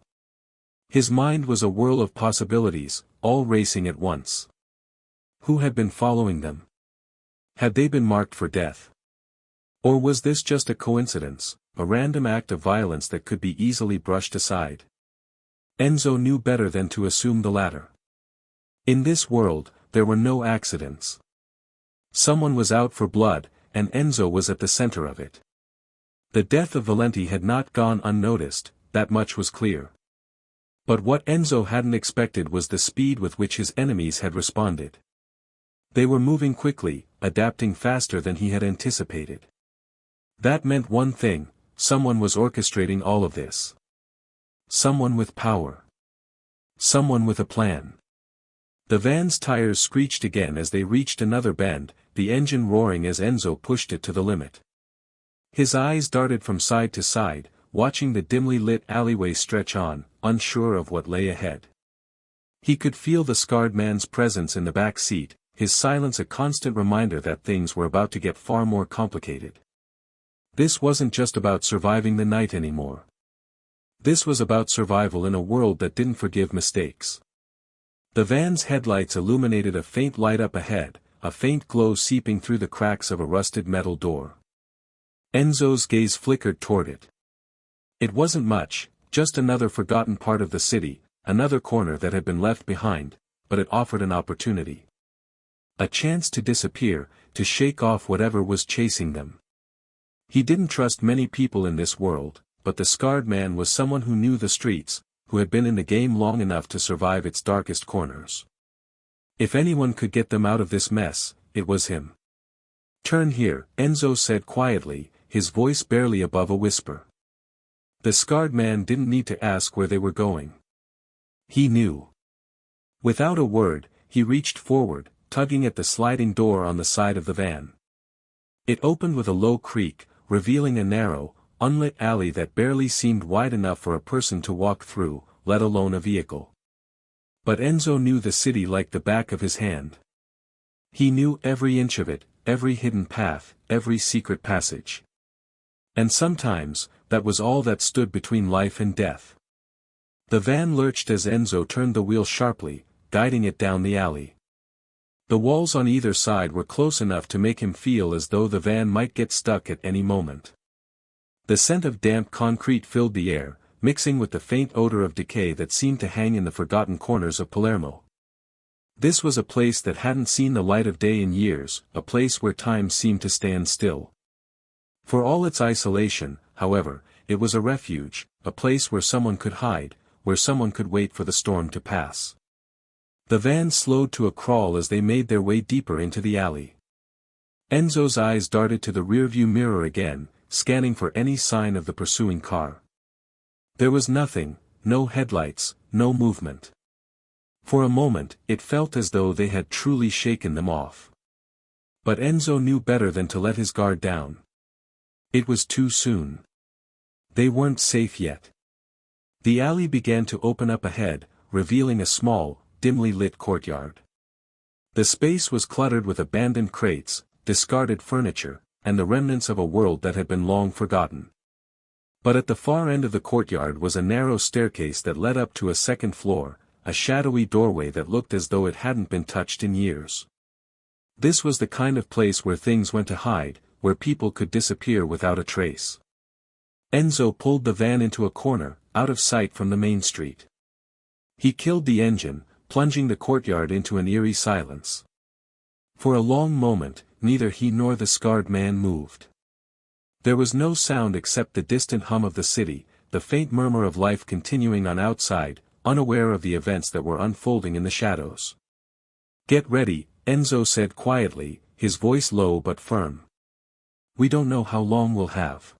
A: His mind was a whirl of possibilities, all racing at once. Who had been following them? Had they been marked for death? Or was this just a coincidence, a random act of violence that could be easily brushed aside? Enzo knew better than to assume the latter. In this world, there were no accidents. Someone was out for blood, and Enzo was at the center of it. The death of Valenti had not gone unnoticed, that much was clear. But what Enzo hadn't expected was the speed with which his enemies had responded. They were moving quickly, adapting faster than he had anticipated. That meant one thing: someone was orchestrating all of this. Someone with power. Someone with a plan. The van's tires screeched again as they reached another bend, the engine roaring as Enzo pushed it to the limit. His eyes darted from side to side, watching the dimly lit alleyway stretch on, unsure of what lay ahead. He could feel the scarred man's presence in the back seat, his silence a constant reminder that things were about to get far more complicated. This wasn't just about surviving the night anymore. This was about survival in a world that didn't forgive mistakes. The van's headlights illuminated a faint light up ahead, a faint glow seeping through the cracks of a rusted metal door. Enzo's gaze flickered toward it. It wasn't much, just another forgotten part of the city, another corner that had been left behind, but it offered an opportunity. A chance to disappear, to shake off whatever was chasing them. He didn't trust many people in this world, but the scarred man was someone who knew the streets, who had been in the game long enough to survive its darkest corners. If anyone could get them out of this mess, it was him. "Turn here," Enzo said quietly, his voice barely above a whisper. The scarred man didn't need to ask where they were going. He knew. Without a word, he reached forward, tugging at the sliding door on the side of the van. It opened with a low creak, revealing a narrow, unlit alley that barely seemed wide enough for a person to walk through, let alone a vehicle. But Enzo knew the city like the back of his hand. He knew every inch of it, every hidden path, every secret passage. And sometimes, that was all that stood between life and death. The van lurched as Enzo turned the wheel sharply, guiding it down the alley. The walls on either side were close enough to make him feel as though the van might get stuck at any moment. The scent of damp concrete filled the air, mixing with the faint odor of decay that seemed to hang in the forgotten corners of Palermo. This was a place that hadn't seen the light of day in years, a place where time seemed to stand still. For all its isolation, however, it was a refuge, a place where someone could hide, where someone could wait for the storm to pass. The van slowed to a crawl as they made their way deeper into the alley. Enzo's eyes darted to the rearview mirror again, scanning for any sign of the pursuing car. There was nothing, no headlights, no movement. For a moment, it felt as though they had truly shaken them off. But Enzo knew better than to let his guard down. It was too soon. They weren't safe yet. The alley began to open up ahead, revealing a small, dimly lit courtyard. The space was cluttered with abandoned crates, discarded furniture, and the remnants of a world that had been long forgotten. But at the far end of the courtyard was a narrow staircase that led up to a second floor, a shadowy doorway that looked as though it hadn't been touched in years. This was the kind of place where things went to hide, where people could disappear without a trace. Enzo pulled the van into a corner, out of sight from the main street. He killed the engine, plunging the courtyard into an eerie silence. For a long moment, neither he nor the scarred man moved. There was no sound except the distant hum of the city, the faint murmur of life continuing on outside, unaware of the events that were unfolding in the shadows. "Get ready," Enzo said quietly, his voice low but firm. "We don't know how long we'll have."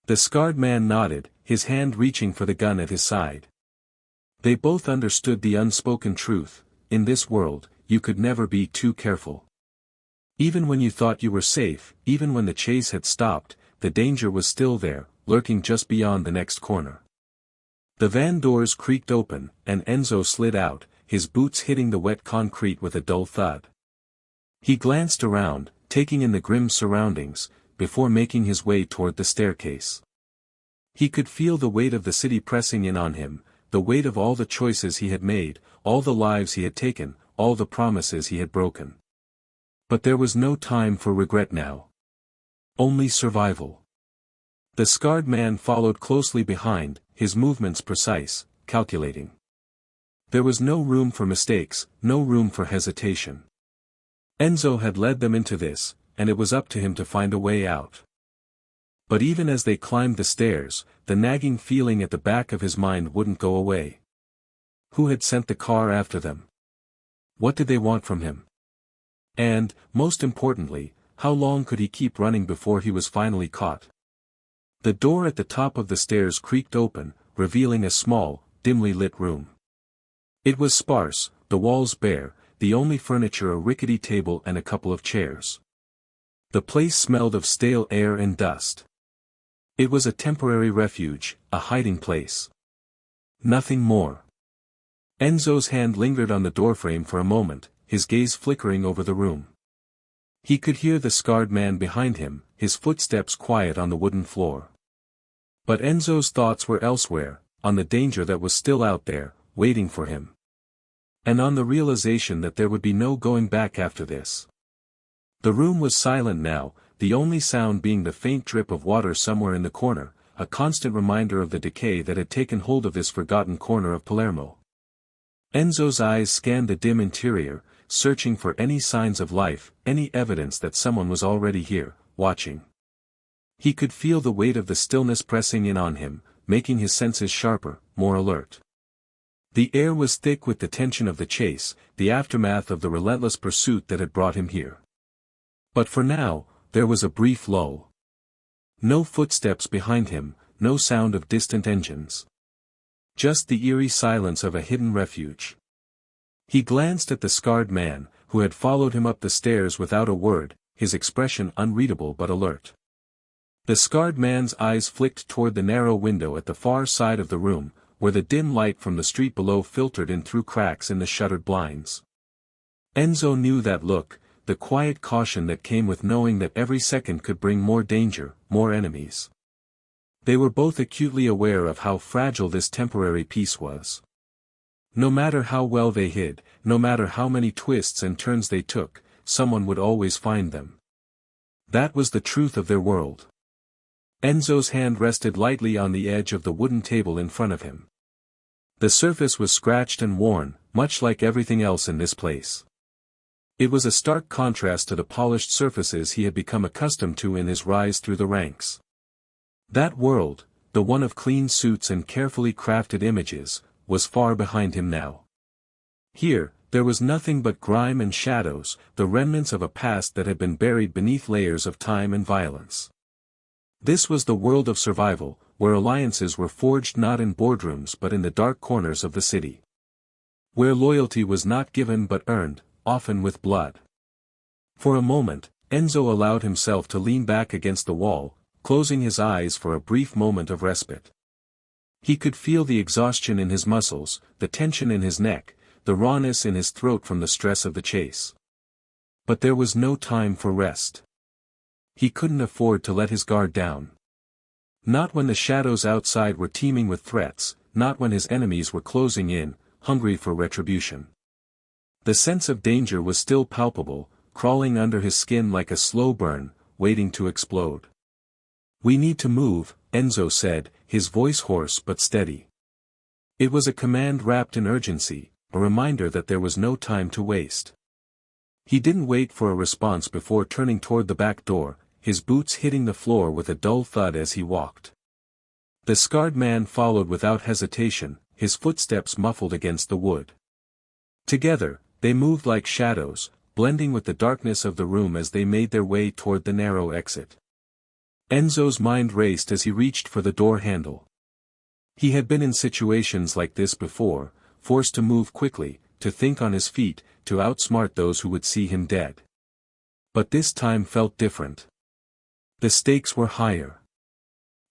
A: The scarred man nodded, his hand reaching for the gun at his side. They both understood the unspoken truth: in this world, you could never be too careful. Even when you thought you were safe, even when the chase had stopped, the danger was still there, lurking just beyond the next corner. The van doors creaked open, and Enzo slid out, his boots hitting the wet concrete with a dull thud. He glanced around, taking in the grim surroundings, before making his way toward the staircase. He could feel the weight of the city pressing in on him, the weight of all the choices he had made, all the lives he had taken, all the promises he had broken. But there was no time for regret now. Only survival. The scarred man followed closely behind, his movements precise, calculating. There was no room for mistakes, no room for hesitation. Enzo had led them into this, and it was up to him to find a way out. But even as they climbed the stairs, the nagging feeling at the back of his mind wouldn't go away. Who had sent the car after them? What did they want from him? And, most importantly, how long could he keep running before he was finally caught? The door at the top of the stairs creaked open, revealing a small, dimly lit room. It was sparse, the walls bare, the only furniture a rickety table and a couple of chairs. The place smelled of stale air and dust. It was a temporary refuge, a hiding place. Nothing more. Enzo's hand lingered on the doorframe for a moment, his gaze flickering over the room. He could hear the scarred man behind him, his footsteps quiet on the wooden floor. But Enzo's thoughts were elsewhere, on the danger that was still out there, waiting for him. And on the realization that there would be no going back after this. The room was silent now, the only sound being the faint drip of water somewhere in the corner, a constant reminder of the decay that had taken hold of this forgotten corner of Palermo. Enzo's eyes scanned the dim interior, searching for any signs of life, any evidence that someone was already here, watching. He could feel the weight of the stillness pressing in on him, making his senses sharper, more alert. The air was thick with the tension of the chase, the aftermath of the relentless pursuit that had brought him here. But for now, there was a brief lull. No footsteps behind him, no sound of distant engines. Just the eerie silence of a hidden refuge. He glanced at the scarred man, who had followed him up the stairs without a word, his expression unreadable but alert. The scarred man's eyes flicked toward the narrow window at the far side of the room, where the dim light from the street below filtered in through cracks in the shuttered blinds. Enzo knew that look, the quiet caution that came with knowing that every second could bring more danger, more enemies. They were both acutely aware of how fragile this temporary peace was. No matter how well they hid, no matter how many twists and turns they took, someone would always find them. That was the truth of their world. Enzo's hand rested lightly on the edge of the wooden table in front of him. The surface was scratched and worn, much like everything else in this place. It was a stark contrast to the polished surfaces he had become accustomed to in his rise through the ranks. That world, the one of clean suits and carefully crafted images, was far behind him now. Here, there was nothing but grime and shadows, the remnants of a past that had been buried beneath layers of time and violence. This was the world of survival, where alliances were forged not in boardrooms but in the dark corners of the city. Where loyalty was not given but earned, often with blood. For a moment, Enzo allowed himself to lean back against the wall, closing his eyes for a brief moment of respite. He could feel the exhaustion in his muscles, the tension in his neck, the rawness in his throat from the stress of the chase. But there was no time for rest. He couldn't afford to let his guard down. Not when the shadows outside were teeming with threats, not when his enemies were closing in, hungry for retribution. The sense of danger was still palpable, crawling under his skin like a slow burn, waiting to explode. "We need to move," Enzo said, his voice hoarse but steady. It was a command wrapped in urgency, a reminder that there was no time to waste. He didn't wait for a response before turning toward the back door, his boots hitting the floor with a dull thud as he walked. The scarred man followed without hesitation, his footsteps muffled against the wood. Together, they moved like shadows, blending with the darkness of the room as they made their way toward the narrow exit. Enzo's mind raced as he reached for the door handle. He had been in situations like this before, forced to move quickly, to think on his feet, to outsmart those who would see him dead. But this time felt different. The stakes were higher.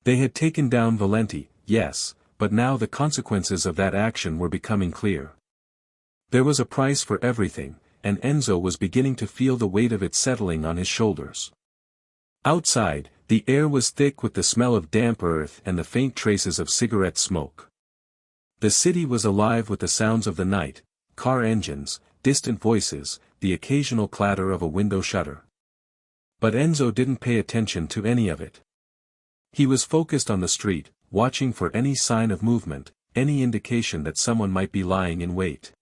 A: They had taken down Valenti, yes, but now the consequences of that action were becoming clear. There was a price for everything, and Enzo was beginning to feel the weight of it settling on his shoulders. Outside, the air was thick with the smell of damp earth and the faint traces of cigarette smoke. The city was alive with the sounds of the night, car engines, distant voices, the occasional clatter of a window shutter. But Enzo didn't pay attention to any of it. He was focused on the street, watching for any sign of movement, any indication that someone might be lying in wait.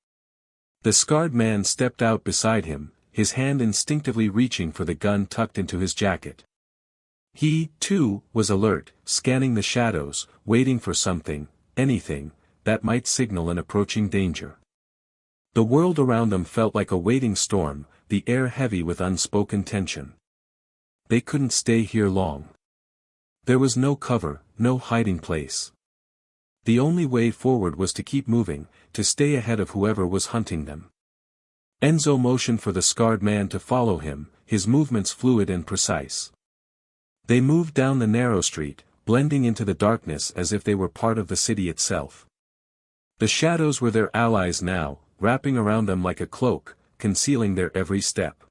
A: The scarred man stepped out beside him, his hand instinctively reaching for the gun tucked into his jacket. He, too, was alert, scanning the shadows, waiting for something, anything, that might signal an approaching danger. The world around them felt like a waiting storm, the air heavy with unspoken tension. They couldn't stay here long. There was no cover, no hiding place. The only way forward was to keep moving, to stay ahead of whoever was hunting them. Enzo motioned for the scarred man to follow him, his movements fluid and precise. They moved down the narrow street, blending into the darkness as if they were part of the city itself. The shadows were their allies now, wrapping around them like a cloak, concealing their every step.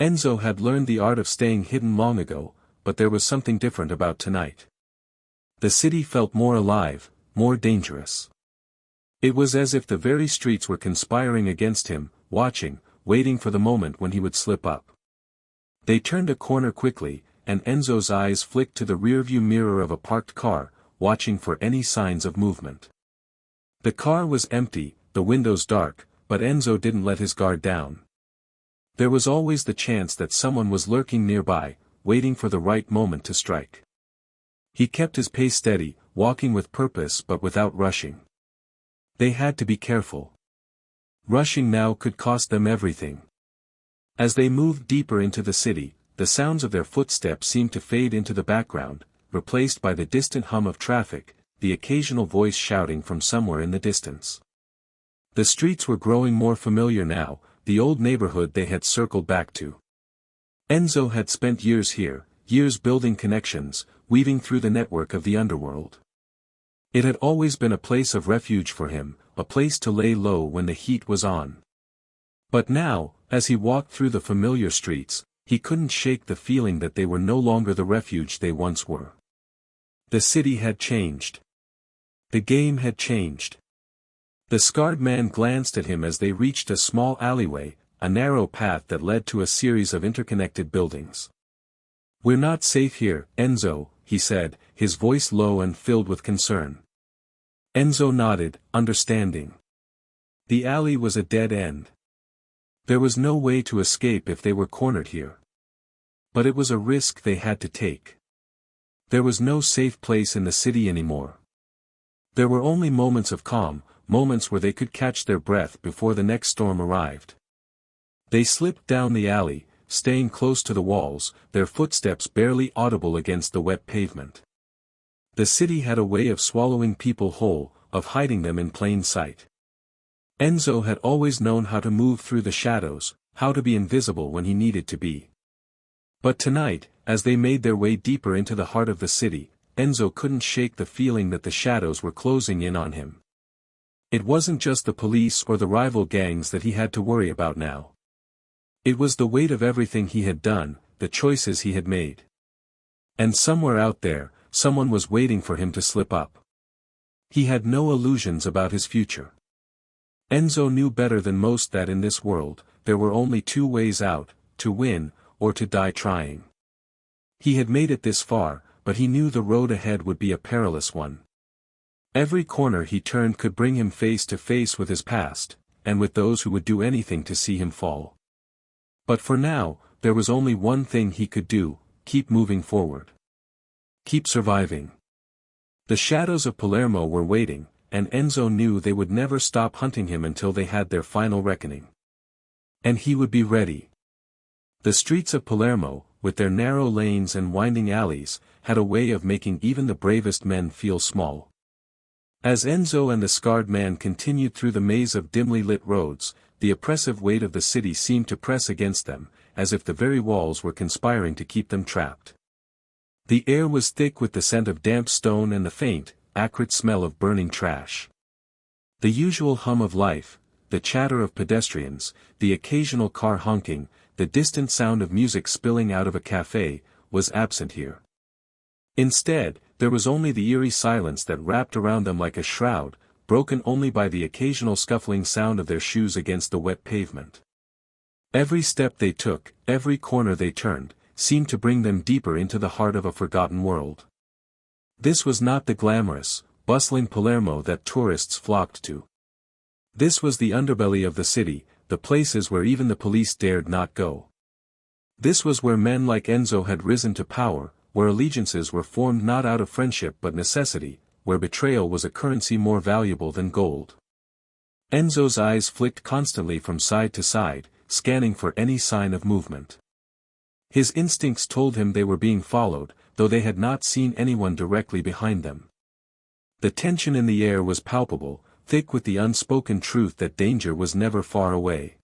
A: Enzo had learned the art of staying hidden long ago, but there was something different about tonight. The city felt more alive, more dangerous. It was as if the very streets were conspiring against him, watching, waiting for the moment when he would slip up. They turned a corner quickly, and Enzo's eyes flicked to the rearview mirror of a parked car, watching for any signs of movement. The car was empty, the windows dark, but Enzo didn't let his guard down. There was always the chance that someone was lurking nearby, waiting for the right moment to strike. He kept his pace steady, walking with purpose but without rushing. They had to be careful. Rushing now could cost them everything. As they moved deeper into the city, the sounds of their footsteps seemed to fade into the background, replaced by the distant hum of traffic, the occasional voice shouting from somewhere in the distance. The streets were growing more familiar now, the old neighborhood they had circled back to. Enzo had spent years here, years building connections, weaving through the network of the underworld. It had always been a place of refuge for him, a place to lay low when the heat was on. But now, as he walked through the familiar streets, he couldn't shake the feeling that they were no longer the refuge they once were. The city had changed. The game had changed. The scarred man glanced at him as they reached a small alleyway, a narrow path that led to a series of interconnected buildings. "We're not safe here, Enzo," he said, his voice low and filled with concern. Enzo nodded, understanding. The alley was a dead end. There was no way to escape if they were cornered here. But it was a risk they had to take. There was no safe place in the city anymore. There were only moments of calm, moments where they could catch their breath before the next storm arrived. They slipped down the alley, staying close to the walls, their footsteps barely audible against the wet pavement. The city had a way of swallowing people whole, of hiding them in plain sight. Enzo had always known how to move through the shadows, how to be invisible when he needed to be. But tonight, as they made their way deeper into the heart of the city, Enzo couldn't shake the feeling that the shadows were closing in on him. It wasn't just the police or the rival gangs that he had to worry about now. It was the weight of everything he had done, the choices he had made. And somewhere out there, someone was waiting for him to slip up. He had no illusions about his future. Enzo knew better than most that in this world, there were only two ways out, to win, or to die trying. He had made it this far, but he knew the road ahead would be a perilous one. Every corner he turned could bring him face to face with his past, and with those who would do anything to see him fall. But for now, there was only one thing he could do: keep moving forward. Keep surviving. The shadows of Palermo were waiting, and Enzo knew they would never stop hunting him until they had their final reckoning. And he would be ready. The streets of Palermo, with their narrow lanes and winding alleys, had a way of making even the bravest men feel small. As Enzo and the scarred man continued through the maze of dimly lit roads, the oppressive weight of the city seemed to press against them, as if the very walls were conspiring to keep them trapped. The air was thick with the scent of damp stone and the faint, acrid smell of burning trash. The usual hum of life, the chatter of pedestrians, the occasional car honking, the distant sound of music spilling out of a cafe, was absent here. Instead, there was only the eerie silence that wrapped around them like a shroud, broken only by the occasional scuffling sound of their shoes against the wet pavement. Every step they took, every corner they turned, seemed to bring them deeper into the heart of a forgotten world. This was not the glamorous, bustling Palermo that tourists flocked to. This was the underbelly of the city, the places where even the police dared not go. This was where men like Enzo had risen to power, where allegiances were formed not out of friendship but necessity, where betrayal was a currency more valuable than gold. Enzo's eyes flicked constantly from side to side, scanning for any sign of movement. His instincts told him they were being followed, though they had not seen anyone directly behind them. The tension in the air was palpable, thick with the unspoken truth that danger was never far away.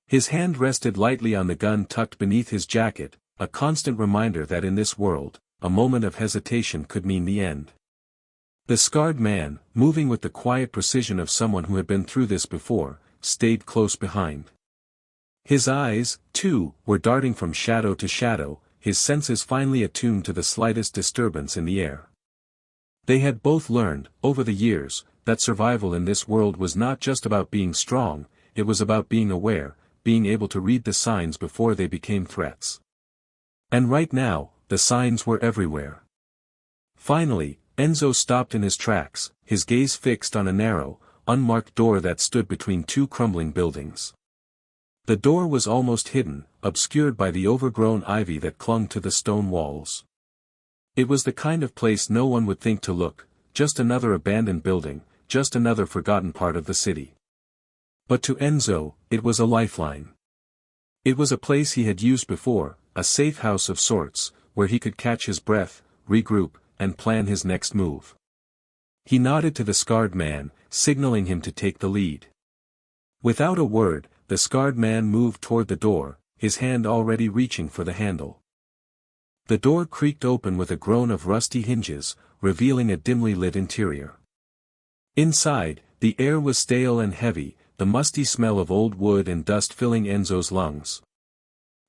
A: His hand rested lightly on the gun tucked beneath his jacket, a constant reminder that in this world, a moment of hesitation could mean the end. The scarred man, moving with the quiet precision of someone who had been through this before, stayed close behind. His eyes, too, were darting from shadow to shadow, his senses finely attuned to the slightest disturbance in the air. They had both learned, over the years, that survival in this world was not just about being strong, it was about being aware, being able to read the signs before they became threats. And right now, the signs were everywhere. Finally, Enzo stopped in his tracks, his gaze fixed on a narrow, unmarked door that stood between two crumbling buildings. The door was almost hidden, obscured by the overgrown ivy that clung to the stone walls. It was the kind of place no one would think to look, just another abandoned building, just another forgotten part of the city. But to Enzo, it was a lifeline. It was a place he had used before, a safe house of sorts, where he could catch his breath, regroup, and plan his next move. He nodded to the scarred man, signaling him to take the lead. Without a word, the scarred man moved toward the door, his hand already reaching for the handle. The door creaked open with a groan of rusty hinges, revealing a dimly lit interior. Inside, the air was stale and heavy, the musty smell of old wood and dust filling Enzo's lungs.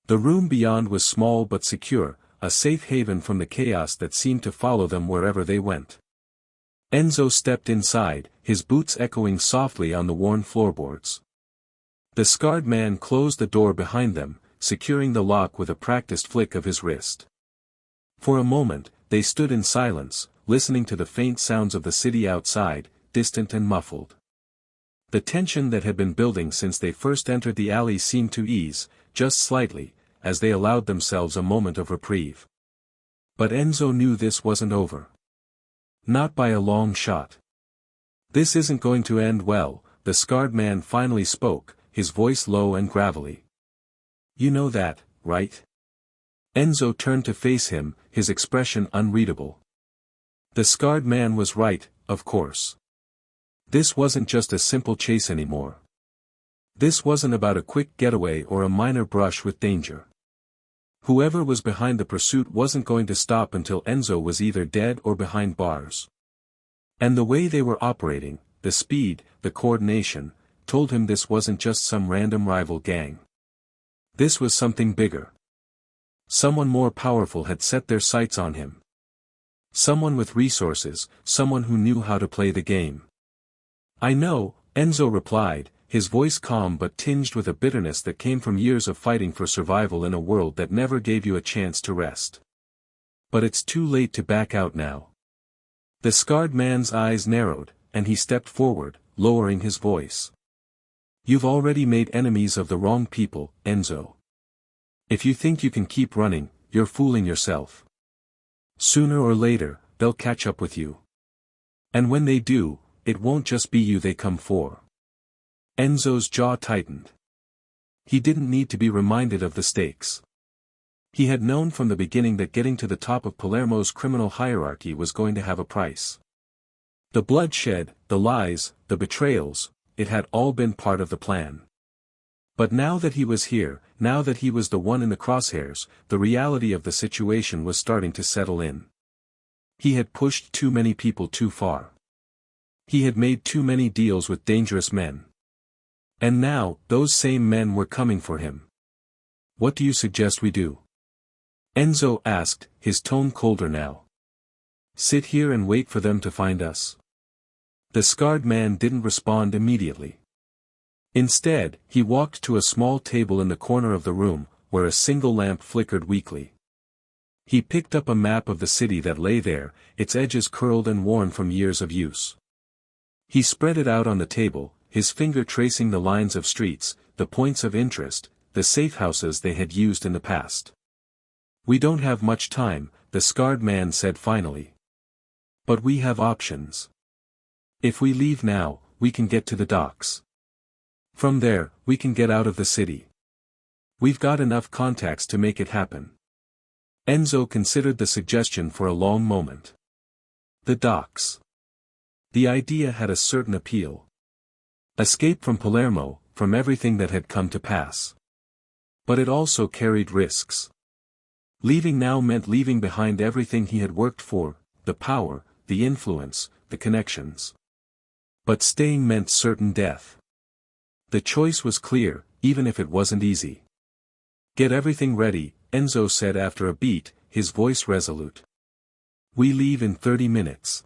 A: The room beyond was small but secure, a safe haven from the chaos that seemed to follow them wherever they went. Enzo stepped inside, his boots echoing softly on the worn floorboards. The scarred man closed the door behind them, securing the lock with a practiced flick of his wrist. For a moment, they stood in silence, listening to the faint sounds of the city outside, distant and muffled. The tension that had been building since they first entered the alley seemed to ease, just slightly, as they allowed themselves a moment of reprieve. But Enzo knew this wasn't over. Not by a long shot. "This isn't going to end well," the scarred man finally spoke, his voice low and gravelly. "You know that, right?" Enzo turned to face him, his expression unreadable. The scarred man was right, of course. This wasn't just a simple chase anymore. This wasn't about a quick getaway or a minor brush with danger. Whoever was behind the pursuit wasn't going to stop until Enzo was either dead or behind bars. And the way they were operating, the speed, the coordination, told him this wasn't just some random rival gang. This was something bigger. Someone more powerful had set their sights on him. Someone with resources, someone who knew how to play the game. "I know," Enzo replied, his voice calm but tinged with a bitterness that came from years of fighting for survival in a world that never gave you a chance to rest. "But it's too late to back out now." The scarred man's eyes narrowed, and he stepped forward, lowering his voice. "You've already made enemies of the wrong people, Enzo. If you think you can keep running, you're fooling yourself. Sooner or later, they'll catch up with you. And when they do, it won't just be you they come for." Enzo's jaw tightened. He didn't need to be reminded of the stakes. He had known from the beginning that getting to the top of Palermo's criminal hierarchy was going to have a price. The bloodshed, the lies, the betrayals, it had all been part of the plan. But now that he was here, now that he was the one in the crosshairs, the reality of the situation was starting to settle in. He had pushed too many people too far. He had made too many deals with dangerous men. And now, those same men were coming for him. "What do you suggest we do?" Enzo asked, his tone colder now. "Sit here and wait for them to find us?" The scarred man didn't respond immediately. Instead, he walked to a small table in the corner of the room, where a single lamp flickered weakly. He picked up a map of the city that lay there, its edges curled and worn from years of use. He spread it out on the table, his finger tracing the lines of streets, the points of interest, the safe houses they had used in the past. "We don't have much time," the scarred man said finally. "But we have options. If we leave now, we can get to the docks. From there, we can get out of the city. We've got enough contacts to make it happen." Enzo considered the suggestion for a long moment. The docks. The idea had a certain appeal. Escape from Palermo, from everything that had come to pass. But it also carried risks. Leaving now meant leaving behind everything he had worked for, the power, the influence, the connections. But staying meant certain death. The choice was clear, even if it wasn't easy. "Get everything ready," Enzo said after a beat, his voice resolute. "We leave in 30 minutes.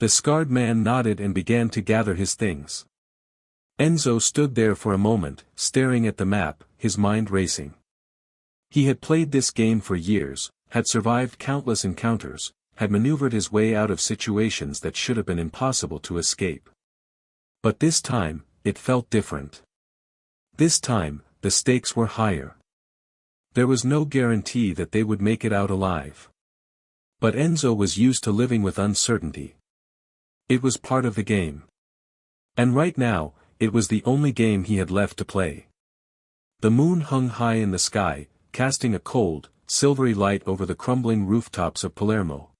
A: The scarred man nodded and began to gather his things. Enzo stood there for a moment, staring at the map, his mind racing. He had played this game for years, had survived countless encounters, had maneuvered his way out of situations that should have been impossible to escape. But this time, it felt different. This time, the stakes were higher. There was no guarantee that they would make it out alive. But Enzo was used to living with uncertainty. It was part of the game. And right now, it was the only game he had left to play. The moon hung high in the sky, casting a cold, silvery light over the crumbling rooftops of Palermo.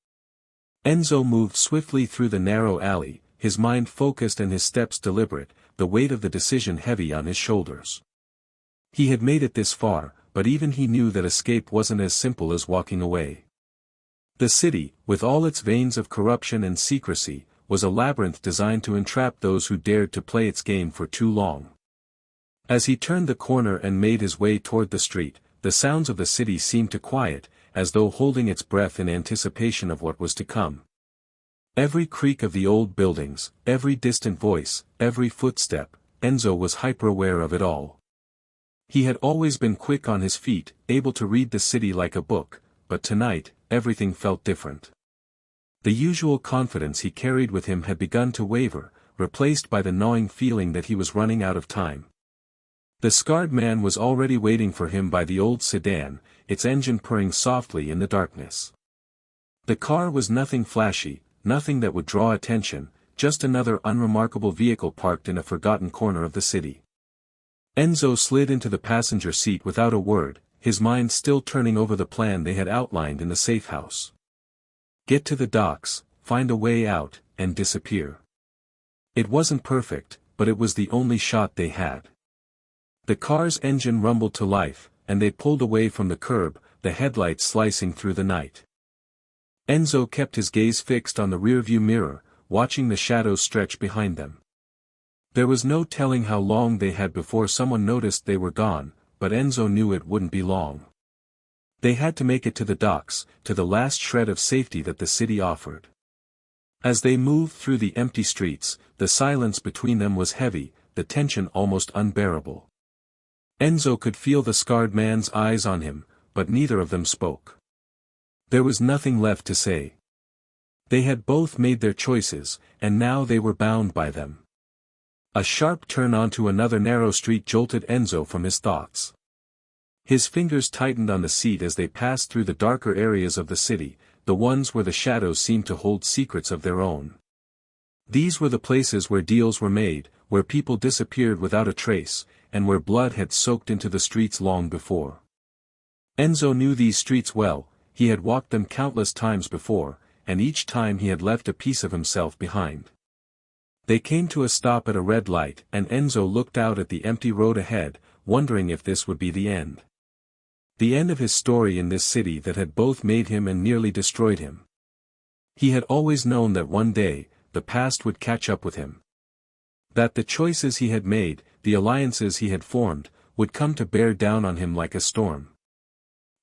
A: Enzo moved swiftly through the narrow alley, his mind focused and his steps deliberate, the weight of the decision heavy on his shoulders. He had made it this far, but even he knew that escape wasn't as simple as walking away. The city, with all its veins of corruption and secrecy, was a labyrinth designed to entrap those who dared to play its game for too long. As he turned the corner and made his way toward the street, the sounds of the city seemed to quiet, as though holding its breath in anticipation of what was to come. Every creak of the old buildings, every distant voice, every footstep, Enzo was hyper-aware of it all. He had always been quick on his feet, able to read the city like a book, but tonight, everything felt different. The usual confidence he carried with him had begun to waver, replaced by the gnawing feeling that he was running out of time. The scarred man was already waiting for him by the old sedan, its engine purring softly in the darkness. The car was nothing flashy, nothing that would draw attention, just another unremarkable vehicle parked in a forgotten corner of the city. Enzo slid into the passenger seat without a word, his mind still turning over the plan they had outlined in the safe house. Get to the docks, find a way out, and disappear. It wasn't perfect, but it was the only shot they had. The car's engine rumbled to life, and they pulled away from the curb, the headlights slicing through the night. Enzo kept his gaze fixed on the rearview mirror, watching the shadows stretch behind them. There was no telling how long they had before someone noticed they were gone, but Enzo knew it wouldn't be long. They had to make it to the docks, to the last shred of safety that the city offered. As they moved through the empty streets, the silence between them was heavy, the tension almost unbearable. Enzo could feel the scarred man's eyes on him, but neither of them spoke. There was nothing left to say. They had both made their choices, and now they were bound by them. A sharp turn onto another narrow street jolted Enzo from his thoughts. His fingers tightened on the seat as they passed through the darker areas of the city, the ones where the shadows seemed to hold secrets of their own. These were the places where deals were made, where people disappeared without a trace, and where blood had soaked into the streets long before. Enzo knew these streets well, he had walked them countless times before, and each time he had left a piece of himself behind. They came to a stop at a red light, and Enzo looked out at the empty road ahead, wondering if this would be the end. The end of his story in this city that had both made him and nearly destroyed him. He had always known that one day, the past would catch up with him. That the choices he had made, the alliances he had formed, would come to bear down on him like a storm.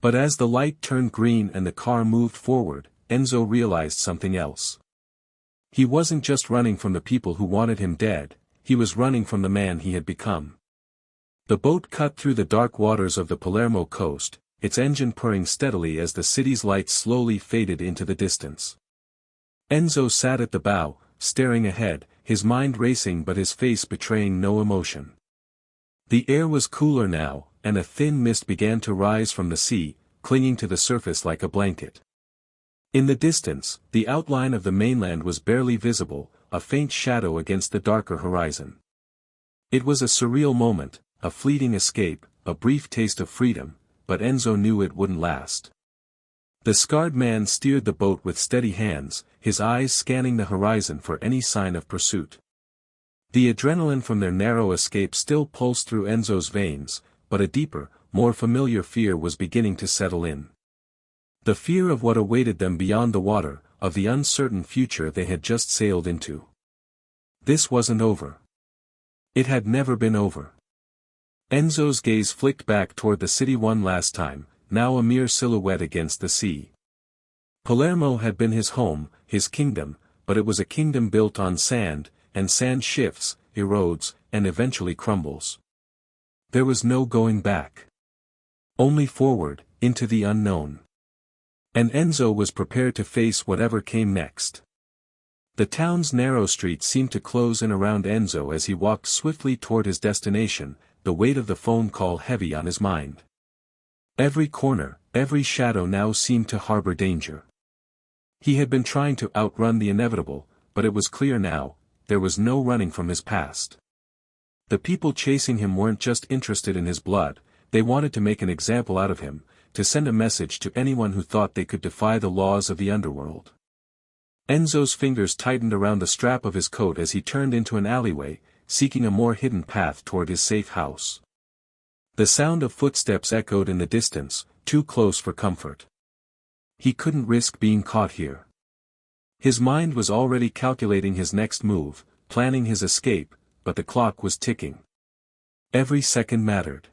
A: But as the light turned green and the car moved forward, Enzo realized something else. He wasn't just running from the people who wanted him dead, he was running from the man he had become. The boat cut through the dark waters of the Palermo coast, its engine purring steadily as the city's lights slowly faded into the distance. Enzo sat at the bow, staring ahead, his mind racing but his face betraying no emotion. The air was cooler now, and a thin mist began to rise from the sea, clinging to the surface like a blanket. In the distance, the outline of the mainland was barely visible, a faint shadow against the darker horizon. It was a surreal moment, a fleeting escape, a brief taste of freedom, but Enzo knew it wouldn't last. The scarred man steered the boat with steady hands, his eyes scanning the horizon for any sign of pursuit. The adrenaline from their narrow escape still pulsed through Enzo's veins, but a deeper, more familiar fear was beginning to settle in. The fear of what awaited them beyond the water, of the uncertain future they had just sailed into. This wasn't over. It had never been over. Enzo's gaze flicked back toward the city one last time, now a mere silhouette against the sea. Palermo had been his home, his kingdom, but it was a kingdom built on sand, and sand shifts, erodes, and eventually crumbles. There was no going back. Only forward, into the unknown. And Enzo was prepared to face whatever came next. The town's narrow streets seemed to close in around Enzo as he walked swiftly toward his destination, the weight of the phone call heavy on his mind. Every corner, every shadow now seemed to harbor danger. He had been trying to outrun the inevitable, but it was clear now, there was no running from his past. The people chasing him weren't just interested in his blood, they wanted to make an example out of him, to send a message to anyone who thought they could defy the laws of the underworld. Enzo's fingers tightened around the strap of his coat as he turned into an alleyway, seeking a more hidden path toward his safe house. The sound of footsteps echoed in the distance, too close for comfort. He couldn't risk being caught here. His mind was already calculating his next move, planning his escape, but the clock was ticking. Every second mattered.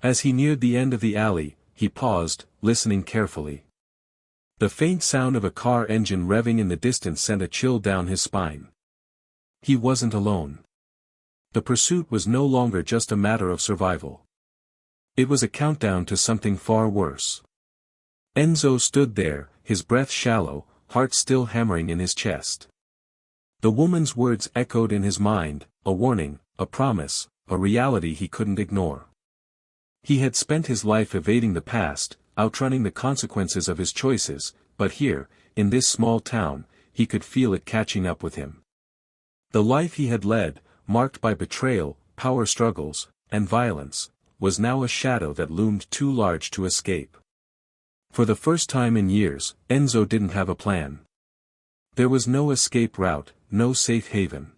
A: As he neared the end of the alley, he paused, listening carefully. The faint sound of a car engine revving in the distance sent a chill down his spine. He wasn't alone. The pursuit was no longer just a matter of survival. It was a countdown to something far worse. Enzo stood there, his breath shallow, heart still hammering in his chest. The woman's words echoed in his mind, a warning, a promise, a reality he couldn't ignore. He had spent his life evading the past, outrunning the consequences of his choices, but here, in this small town, he could feel it catching up with him. The life he had led, marked by betrayal, power struggles, and violence, was now a shadow that loomed too large to escape. For the first time in years, Enzo didn't have a plan. There was no escape route, no safe haven.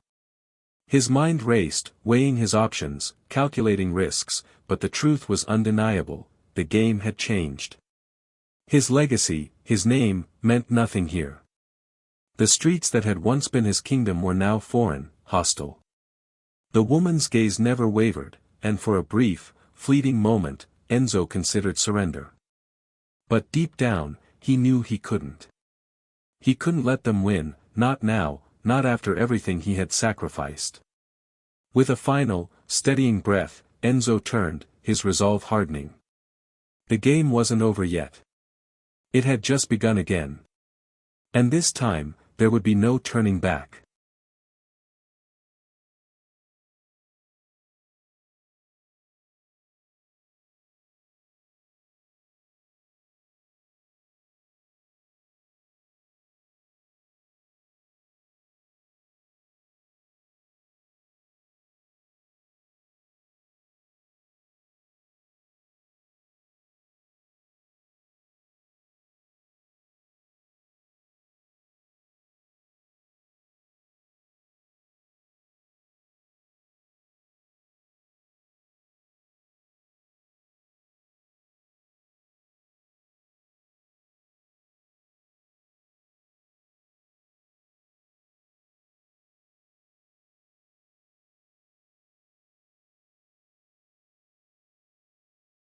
A: His mind raced, weighing his options, calculating risks, but the truth was undeniable, the game had changed. His legacy, his name, meant nothing here. The streets that had once been his kingdom were now foreign, hostile. The woman's gaze never wavered, and for a brief, fleeting moment, Enzo considered surrender. But deep down, he knew he couldn't. He couldn't let them win, not now, not after everything he had sacrificed. With a final, steadying breath, Enzo turned, his resolve hardening. The game wasn't over yet. It had just begun again. And this time, there would be no turning back.